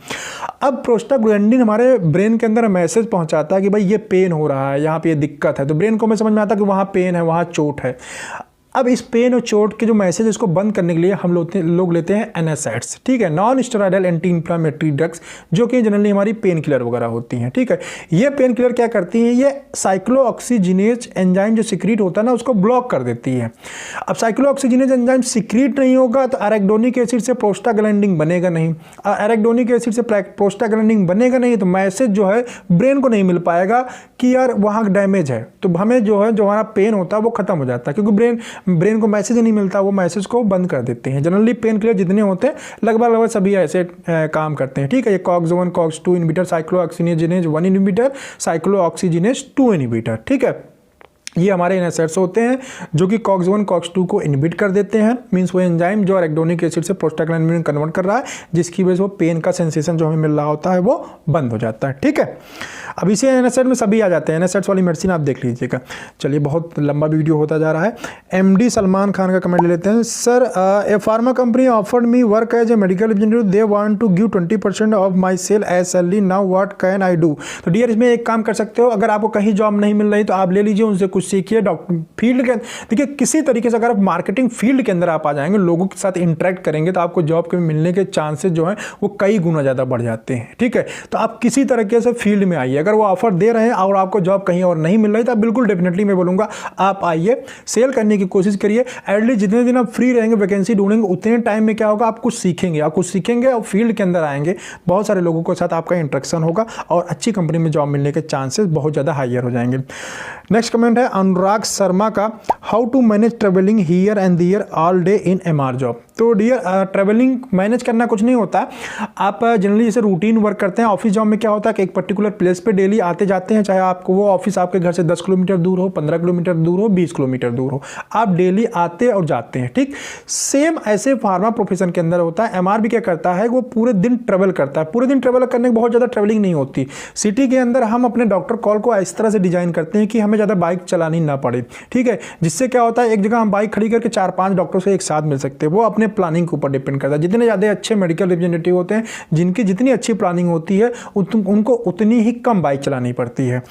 अब प्रोस्टाग्लैंडिन हमारे ब्रेन के अंदर मैसेज पहुंचाता है कि भाई ये पेन हो रहा है, यहाँ पे ये दिक्कत है, तो ब्रेन को में समझ में आता है कि वहाँ पेन है, वहाँ चोट है। अब इस पेन और चोट के जो मैसेज इसको बंद करने के लिए हम लोग लेते हैं एनएसएड्स, ठीक है, non steroidal anti inflammatory drugs, जो कि जनरली हमारी पेन किलर वगैरह होती हैं, ठीक है। ये पेन किलर क्या करती हैं, ये साइक्लोऑक्सीजिनेज एंजाइम जो सिक्रीट होता है ना, उसको ब्लॉक कर देती है। अब साइक्लोऑक्सीजिनेज एंजाइम सिक्रीट नहीं होगा तो एराकिडोनिक एसिड से प्रोस्टाग्लैंडिन बनेगा नहीं, एराकिडोनिक एसिड से प्रोस्टाग्लैंडिन बनेगा नहीं, तो मैसेज जो है ब्रेन को नहीं मिल पाएगा कि यार वहाँ डैमेज है, तो हमें जो है जो हमारा पेन होता है वो खत्म हो जाता है, क्योंकि ब्रेन को मैसेज नहीं मिलता, वो मैसेज को बंद कर देते हैं। जनरली पेन किलर जितने होते हैं लगभग सभी ऐसे काम करते हैं, ठीक है। ये COX-1 COX-2 inhibitor, cyclooxygenase 1 inhibitor, cyclooxygenase 2 inhibitor, ठीक है। ये हमारे एनएसएड्स होते हैं जो कि COX-1 COX-2 को इनहिबिट कर देते हैं, मींस वो एंजाइम जो एराकिडोनिक एसिड से प्रोस्टाग्लैंडिन में कन्वर्ट कर रहा है, जिसकी वजह से वो पेन का सेंसेशन जो हमें मिल रहा होता है वो बंद हो जाता है, ठीक है। अब इसी एनएसएड में सभी आ जाते हैं, एनएसएड्स वाली मेडिसिन आप देख लीजिएगा। चलिए, बहुत लंबा वीडियो होता जा रहा है। एमडी सलमान खान का कमेंट ले लेते हैं। Sir, a pharma company offered me work as a medical engineer, they want to give 20% of my sale as salary, now what can I do. तो डियर, इसमें एक काम कर सकते हो, अगर आपको कहीं जॉब नहीं मिल रही तो आप ले लीजिए, उनसे कुछ सीखिए। डॉक्टर फील्ड के देखिए, किसी तरीके से अगर आप मार्केटिंग फील्ड के अंदर आप आ जाएंगे, लोगों के साथ इंटरेक्ट करेंगे, तो आपको जॉब के मिलने के चांसेस जो हैं वो कई गुना ज़्यादा बढ़ जाते हैं, ठीक है। तो आप किसी तरीके से फील्ड में आइए, अगर वो ऑफर दे रहे हैं और आपको जॉब कहीं और नहीं मिल रही तो आप बिल्कुल डेफिनेटली मैं बोलूँगा आप आइए, सेल करने की कोशिश करिए। एटलीस्ट जितने दिन आप फ्री रहेंगे, वैकेंसी ढूंढेंगे, उतने टाइम में क्या होगा, आप कुछ सीखेंगे और फील्ड के अंदर आएंगे, बहुत सारे लोगों के साथ आपका इंटरेक्शन होगा और अच्छी कंपनी में जॉब मिलने के चांसेस बहुत ज़्यादा हायर हो जाएंगे। नेक्स्ट कमेंट है अनुराग शर्मा का, how to manage travelling here and there all day in MR job. तो डियर, ट्रेवलिंग मैनेज करना कुछ नहीं होता, आप जनरली जैसे रूटीन वर्क करते हैं। ऑफिस जॉब में क्या होता है कि एक पर्टिकुलर प्लेस पे डेली आते जाते हैं, चाहे आपको वो ऑफिस आपके घर से 10 किलोमीटर दूर हो, 15 किलोमीटर दूर हो, 20 किलोमीटर दूर हो, आप डेली आते और जाते हैं, ठीक। सेम ऐसे फार्मा प्रोफेशन के अंदर होता है। एमआर भी क्या करता है, वो पूरे दिन ट्रेवल करता है। पूरे दिन ट्रेवल करने की बहुत ज़्यादा ट्रेवलिंग नहीं होती। सिटी के अंदर हम अपने डॉक्टर कॉल को इस तरह से डिजाइन करते हैं कि हमें ज़्यादा बाइक चलानी ना पड़े, ठीक है। जिससे क्या होता है, एक जगह हम बाइक खड़ी करके 4-5 डॉक्टरों से एक साथ मिल सकते हैं। वो अपने प्लानिंग के ऊपर डिपेंड करता है। जितने ज़्यादा अच्छे मेडिकल रिप्रेजेंटेटिव होते हैं, जिनकी जितनी अच्छी प्लानिंग होती है, उनको उतनी ही कम बाइक चलानी पड़ती है।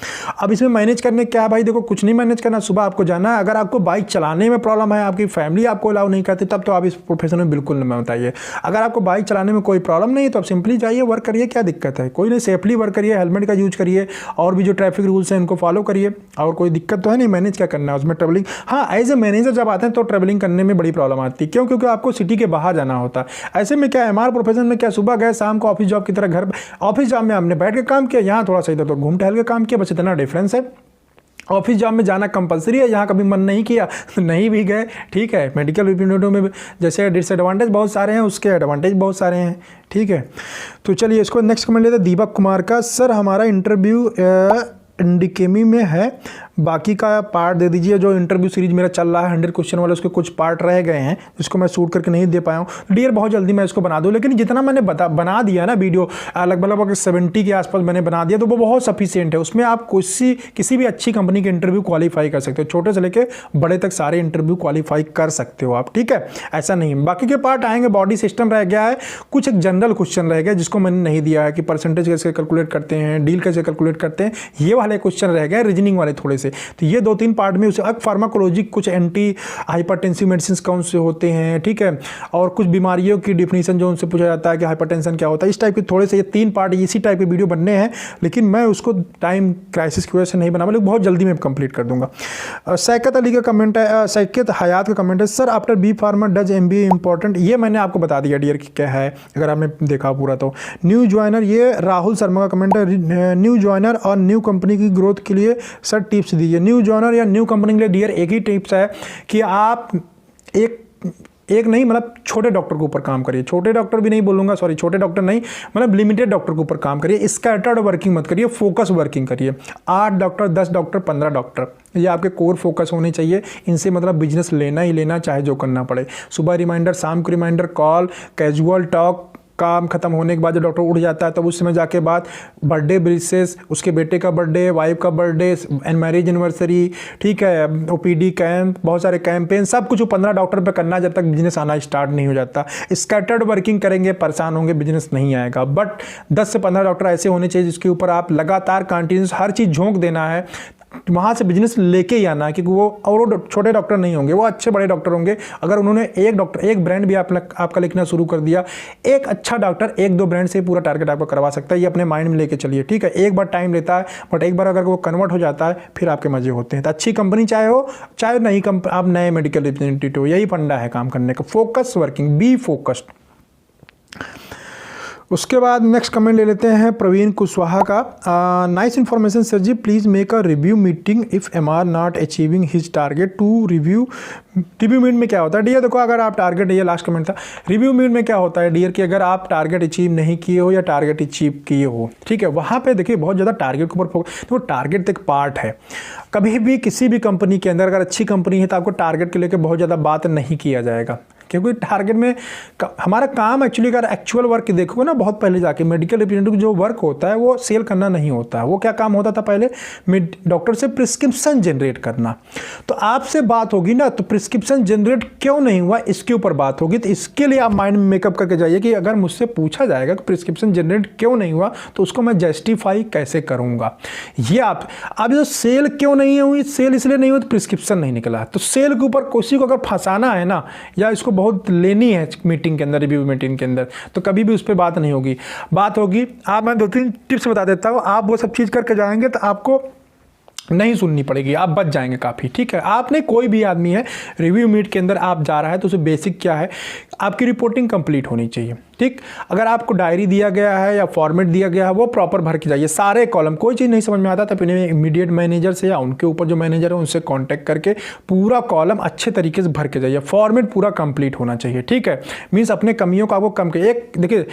अब इसमें मैनेज करने क्या भाई, देखो कुछ नहीं मैनेज करना, सुबह आपको जाना है। अगर आपको बाइक चलाने में प्रॉब्लम है, आपकी फैमिली आपको अलाउ नहीं करती, तब तो आप इस प्रोफेशन में बिल्कुल न बताइए। अगर आपको बाइक चलाने में कोई प्रॉब्लम नहीं है तो आप सिंपली जाइए, वर्क करिए, क्या दिक्कत है, कोई नहीं, सेफली वर्क करिए, हेलमेट का यूज करिए और भी जो ट्रैफिक रूल्स हैं इनको फॉलो करिए, और कोई दिक्कत तो है नहीं। मैनेज क्या करना है उसमें, ट्रेवलिंग। हाँ, एज ए मैनेजर जब आते हैं तो ट्रेवलिंग करने में बड़ी प्रॉब्लम आती है। क्यों? क्योंकि आपको सिटी के बाहर जाना होता है। ऐसे में क्या, एमआर प्रोफेशन में क्या, सुबह गए, शाम को ऑफिस जॉब की तरह घर, ऑफिस जॉब में हमने बैठ के काम किया, यहाँ थोड़ा सा इधर तो घूम टहल के काम किया, बस इतना डिफरेंस है। ऑफिस जॉब में जाना कंपलसरी है, यहाँ कभी मन नहीं किया तो नहीं भी गए, ठीक है। मेडिकल रिप्रेजेंटेटिव में जैसे डिसएडवांटेज बहुत सारे हैं, उसके एडवांटेज बहुत सारे हैं, ठीक है। तो चलिए इसको नेक्स्ट कमेंट लेते हैं दीपक कुमार का। सर, हमारा इंटरव्यू इंडिकेमी में है, बाकी का पार्ट दे दीजिए। जो इंटरव्यू सीरीज मेरा चल रहा है 100 क्वेश्चन वाले, उसके कुछ पार्ट रह गए हैं जिसको मैं शूट करके नहीं दे पाया हूँ। डियर, बहुत जल्दी मैं इसको बना दूँ, लेकिन जितना मैंने बना दिया ना वीडियो, लगभग 70 के आसपास मैंने बना दिया, तो वो बहुत सफिशिएंट है। उसमें आप किसी भी अच्छी कंपनी के इंटरव्यू क्वालिफाई कर सकते हो, छोटे से लेकर बड़े तक सारे इंटरव्यू क्वालिफाई कर सकते हो आप, ठीक है। ऐसा नहीं, बाकी के पार्ट आएंगे। बॉडी सिस्टम रह गया है, कुछ एक जनरल क्वेश्चन रह गया जिसको मैंने नहीं दिया है कि परसेंटेज कैसे कैलकुलेट करते हैं, डील कैसे कैलकुलेट करते हैं, ये वाले क्वेश्चन रह गए, रीजनिंग वाले थोड़े से। तो ये 2-3 पार्ट में उसे फार्माकोलॉजी, कुछ एंटी हाइपरटेंसिव मेडिसिन कौन से होते हैं, ठीक है, और कुछ बीमारियों की डिफिनीशन जो उनसे पूछा जाता है कि हाइपरटेंशन क्या होता है, इस टाइप के थोड़े से ये 3 पार्ट इसी टाइप के वीडियो बनने हैं, लेकिन मैं उसको टाइम क्राइसिस की वजह से नहीं बना, लेकिन बहुत जल्दी मैं कंप्लीट कर दूंगा। सैकत अली का कमेंट है, सैकत हयात का कमेंट है, sir after B pharma does MBA important. ये मैंने आपको बता दिया डियर कि क्या है, अगर आपने देखा पूरा तो। न्यू ज्वाइनर, ये राहुल शर्मा का कमेंट है, न्यू ज्वाइनर और न्यू कंपनी की ग्रोथ के लिए सर टिप्स दीजिए। न्यू ज्वाइनर या न्यू कंपनी के लिए डियर एक ही टिप्स है कि आप एक नहीं, मतलब छोटे डॉक्टर के ऊपर काम करिए। छोटे डॉक्टर भी नहीं बोलूँगा, सॉरी, छोटे डॉक्टर नहीं, मतलब लिमिटेड डॉक्टर के ऊपर काम करिए। स्कैटर्ड वर्किंग मत करिए, फोकस वर्किंग करिए। 8 डॉक्टर, 10 डॉक्टर, 15 डॉक्टर, ये आपके कोर फोकस होने चाहिए। इनसे मतलब बिजनेस लेना ही लेना, चाहे जो करना पड़े। सुबह रिमाइंडर, शाम को रिमाइंडर, कॉल, कैजुअल टॉक, काम खत्म होने के बाद जब डॉक्टर उठ जाता है तब उस समय जाके बाद बर्थडे ब्रिसेस, उसके बेटे का बर्थडे, वाइफ का बर्थडे, मैरिज एनिवर्सरी, ठीक है, ओपीडी कैंप, बहुत सारे कैंपेन, सब कुछ 15 डॉक्टर पे करना है जब तक बिजनेस आना स्टार्ट नहीं हो जाता। स्कैटर्ड वर्किंग करेंगे, परेशान होंगे, बिजनेस नहीं आएगा। बट 10 से 15 डॉक्टर ऐसे होने चाहिए जिसके ऊपर आप लगातार कंटिन्यूस हर चीज़ झोंक देना है, वहाँ से बिजनेस लेके ही आना है, क्योंकि वो और वो छोटे डॉक्टर नहीं होंगे, वो अच्छे बड़े डॉक्टर होंगे। अगर उन्होंने एक ब्रांड भी आपका लिखना शुरू कर दिया, एक अच्छा डॉक्टर 1-2 ब्रांड से पूरा टारगेट आपको करवा सकता है। ये अपने माइंड में लेके चलिए, ठीक है। एक बार टाइम लेता है, बट एक बार अगर वो कन्वर्ट हो जाता है फिर आपके मजे होते हैं। तो अच्छी कंपनी चाहे हो चाहे नहीं, आप नए मेडिकल रिप्रेजेंटेटिव हो, यही फंडा है काम करने का। Focus working, be focused. उसके बाद नेक्स्ट कमेंट ले लेते हैं प्रवीण कुशवाहा का। Nice information sir ji, please make a review meeting if MR not achieving his target to review meet में क्या होता है डियर। देखो, अगर आप टारगेट, ये लास्ट कमेंट था, रिव्यू मीट में क्या होता है डियर कि अगर आप टारगेट अचीव नहीं किए हो या टारगेट अचीव किए हो, ठीक है, वहाँ पे देखिए बहुत ज़्यादा टारगेट के ऊपर फोकस। तो टारगेट एक पार्ट है। कभी भी किसी भी कंपनी के अंदर अगर अच्छी कंपनी है तो आपको टारगेट के लेकर बहुत ज़्यादा बात नहीं किया जाएगा, क्योंकि टारगेट में हमारा काम एक्चुअली अगर एक्चुअल वर्क देखोगे ना, बहुत पहले जाके मेडिकल रिप्रेजेंटेटिव जो वर्क होता है वो सेल करना नहीं होता है। वो क्या काम होता था पहले, डॉक्टर से प्रिस्क्रिप्शन जनरेट करना। तो आपसे बात होगी ना, तो प्रिस्क्रिप्शन जनरेट क्यों नहीं हुआ इसके ऊपर बात होगी। तो इसके लिए आप माइंड में मेकअप करके जाइए कि अगर मुझसे पूछा जाएगा कि प्रिस्क्रिप्शन जनरेट क्यों नहीं हुआ तो उसको मैं जस्टिफाई कैसे करूँगा। ये आप जो सेल क्यों नहीं हुई, सेल इसलिए नहीं हुई तो प्रिस्क्रिप्शन नहीं निकला। तो सेल के ऊपर किसी को अगर फंसाना है ना, या इसको बहुत लेनी है मीटिंग के अंदर, रिव्यू मीटिंग के अंदर, तो कभी भी उस पर बात नहीं होगी। बात होगी, आप मैं 2-3 टिप्स बता देता हूँ, आप वो सब चीज़ करके जाएंगे तो आपको नहीं सुननी पड़ेगी, आप बच जाएंगे काफ़ी, ठीक है। आपने कोई भी आदमी है रिव्यू मीट के अंदर आप जा रहा है तो उसे बेसिक क्या है, आपकी रिपोर्टिंग कंप्लीट होनी चाहिए, ठीक। अगर आपको डायरी दिया गया है या फॉर्मेट दिया गया है वो प्रॉपर भर के जाइए, सारे कॉलम। कोई चीज़ नहीं समझ में आता तो अपने इमीडिएट मैनेजर से या उनके ऊपर जो मैनेजर है उनसे कांटेक्ट करके पूरा कॉलम अच्छे तरीके से भर के जाइए। फॉर्मेट पूरा कंप्लीट होना चाहिए, ठीक है। मीन्स अपने कमियों का वो कम के, एक देखिए,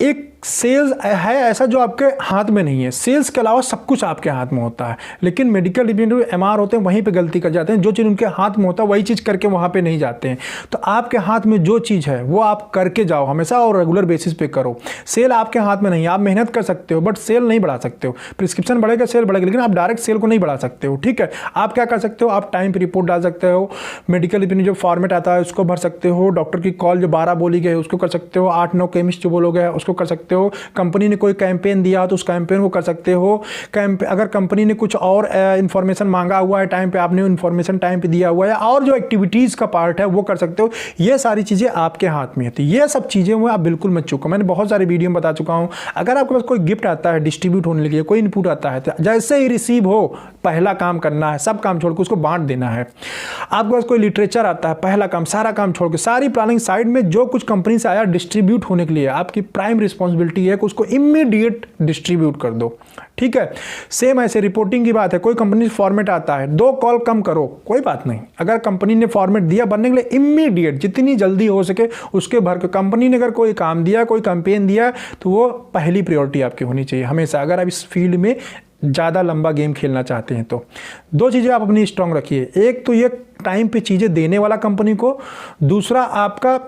एक सेल्स है ऐसा जो आपके हाथ में नहीं है। सेल्स के अलावा सब कुछ आपके हाथ में होता है, लेकिन मेडिकल रिप्रेजेंटेटिव MR होते हैं वहीं पे गलती कर जाते हैं। जो चीज़ उनके हाथ में होता है वही चीज़ करके वहाँ पे नहीं जाते हैं। तो आपके हाथ में जो चीज़ है वो आप करके जाओ हमेशा, और रेगुलर बेसिस पे करो। सेल आपके हाथ में नहीं है, आप मेहनत कर सकते हो बट सेल नहीं बढ़ा सकते हो। प्रिस्क्रिप्शन बढ़ेगा, सेल बढ़ेगा, लेकिन आप डायरेक्ट सेल को नहीं बढ़ा सकते हो, ठीक है। आप क्या कर सकते हो, आप टाइम पे रिपोर्ट डाल सकते हो, मेडिकल रिप्रेजेंटेटिव जो फॉर्मेट आता है उसको भर सकते हो, डॉक्टर की कॉल जो 12 बोली गई उसको कर सकते हो, 8-9 केमिस्ट जो बोलोगे उसको कर सकते हो, कंपनी ने कोई कैंपेन दिया तो उस कैंपेन को कर सकते हो। अगर कंपनी ने कुछ और इंफॉर्मेशन मांगा हुआ है टाइम पे, आपने इंफॉर्मेशन टाइम पे दिया हुआ है, और जो एक्टिविटीज़ का पार्ट है वो कर सकते हो। ये सारी चीज़ें आपके हाथ में होती है। ये सब चीज़ें वो आप बिल्कुल मत चूको। मैंने बहुत सारे वीडियो में बता चुका हूँ। अगर आपके पास कोई गिफ्ट आता है डिस्ट्रीब्यूट होने के लिए, कोई इनपुट आता है, तो जैसे ही रिसीव हो पहला काम करना है, सब काम छोड़ के उसको बांट देना है। आपके पास कोई लिटरेचर आता है, पहला काम सारा काम छोड़ के, सारी प्लानिंग साइड में, जो कुछ कंपनी से आया डिस्ट्रीब्यूट होने के लिए आपकी प्राइम रिस्पॉन्सिबिलिटी है कि उसको इमीडिएट डिस्ट्रीब्यूट कर दो, ठीक है। सेम ऐसे रिपोर्टिंग की बात है, कोई कंपनी फॉर्मेट आता है, 2 कॉल कम करो, कोई बात नहीं। अगर कंपनी ने फॉर्मेट दिया बनने के लिए, इमीडिएट जितनी जल्दी हो सके उसके भर के, कंपनी ने अगर कोई काम दिया, कोई कैंपेन दिया, तो वो पहली प्रायोरिटी आपकी होनी चाहिए हमेशा। अगर आप इस फील्ड में ज़्यादा लंबा गेम खेलना चाहते हैं तो 2 चीज़ें आप अपनी स्ट्रांग रखिए। एक तो ये टाइम पे चीज़ें देने वाला कंपनी को, दूसरा आपका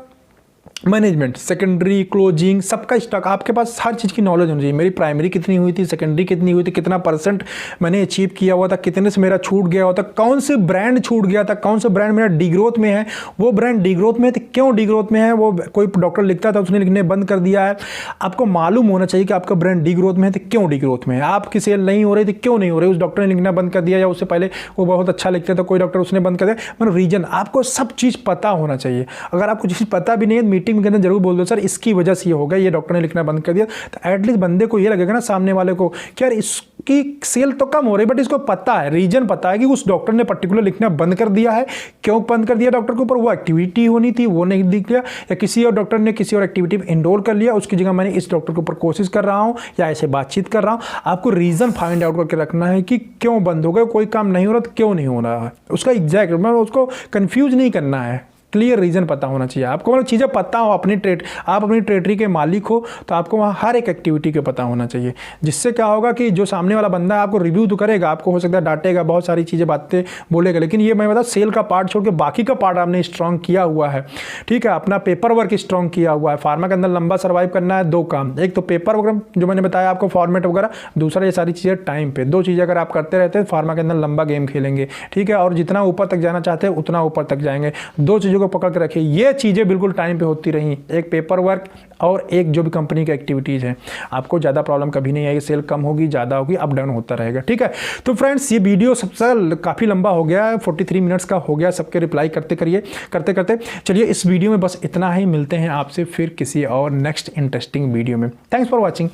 मैनेजमेंट, सेकेंडरी, क्लोजिंग, सबका स्टॉक, आपके पास हर चीज़ की नॉलेज होनी चाहिए। मेरी प्राइमरी कितनी हुई थी, सेकेंडरी कितनी हुई थी, कितना % मैंने अचीव किया हुआ था, कितने से मेरा छूट गया हुआ था, कौन से ब्रांड छूट गया था, कौन सा ब्रांड मेरा डिग्रोथ में है, वो ब्रांड डिग्रोथ में है तो क्यों डिग्रोथ में है, वो कोई डॉक्टर लिखता था उसने लिखने बंद कर दिया है। आपको मालूम होना चाहिए कि आपका ब्रांड डिग्रोथ में है तो क्यों डिग्रोथ में है, आपकी सेल नहीं हो रही थी क्यों नहीं हो रही, उस डॉक्टर ने लिखना बंद कर दिया, या उससे पहले वो बहुत अच्छा लिखता था कोई डॉक्टर, उसने बंद कर दिया। मतलब रीजन आपको सब चीज़ पता होना चाहिए। अगर आपको चीज़ पता भी नहीं है मीटिंग के अंदर जरूर बोल दो, सर इसकी वजह से ये हो गया, ये डॉक्टर ने लिखना बंद कर दिया। तो एटलीस्ट बंदे को ये लगेगा ना, सामने वाले को, कि यार इसकी सेल तो कम हो रही, बट इसको पता है, रीजन पता है कि उस डॉक्टर ने पर्टिकुलर लिखना बंद कर दिया है। क्यों बंद कर दिया डॉक्टर के ऊपर, वो एक्टिविटी होनी थी वो नहीं दिख गया, या किसी और डॉक्टर ने किसी और एक्टिविटी में इनरोल कर लिया, उसकी जगह मैंने इस डॉक्टर के ऊपर कोशिश कर रहा हूँ या ऐसे बातचीत कर रहा हूँ। आपको रीजन फाइंड आउट करके रखना है कि क्यों बंद हो गया, कोई काम नहीं हो रहा तो क्यों नहीं हो रहा है, उसका एग्जैक्ट, उसको कंफ्यूज नहीं करना है। क्लियर रीज़न पता होना चाहिए आपको, मतलब चीज़ें पता हो, अपनी आप अपनी टेरिटरी के मालिक हो तो आपको वहाँ हर एक एक्टिविटी के पता होना चाहिए। जिससे क्या होगा कि जो सामने वाला बंदा है आपको रिव्यू तो करेगा, आपको हो सकता है डांटेगा, बहुत सारी चीज़ें बातें बोलेगा, लेकिन ये मैं बता सेल का पार्ट छोड़ के बाकी का पार्ट आपने स्ट्रॉन्ग किया हुआ है, ठीक है, अपना पेपर वर्क स्ट्रॉन्ग किया हुआ है। फार्मा के अंदर लंबा सर्वाइव करना है, 2 काम, एक तो पेपर वगैरह जो मैंने बताया आपको फॉर्मेट वगैरह, दूसरा ये सारी चीज़ें टाइम पे, 2 चीज़ें अगर आप करते रहते हैं फार्मा के अंदर लंबा गेम खेलेंगे, ठीक है, और जितना ऊपर तक जाना चाहते हैं उतना ऊपर तक जाएंगे। 2 चीज़ों को पकड़ के रखिए, ये चीज़ें बिल्कुल टाइम पे होती रही, एक पेपर वर्क और एक जो भी कंपनी की एक्टिविटीज़ है, आपको ज़्यादा प्रॉब्लम कभी नहीं आएगी। सेल कम होगी, ज़्यादा होगी, अप डाउन होता रहेगा, ठीक है। तो फ्रेंड्स ये वीडियो सबसे काफ़ी लंबा हो गया है, 43 मिनट्स का हो गया, सबके रिप्लाई करते करते चलिए इस वीडियो में बस इतना ही, मिलते हैं आपसे फिर किसी और नेक्स्ट इंटरेस्टिंग वीडियो में। Thanks for watching.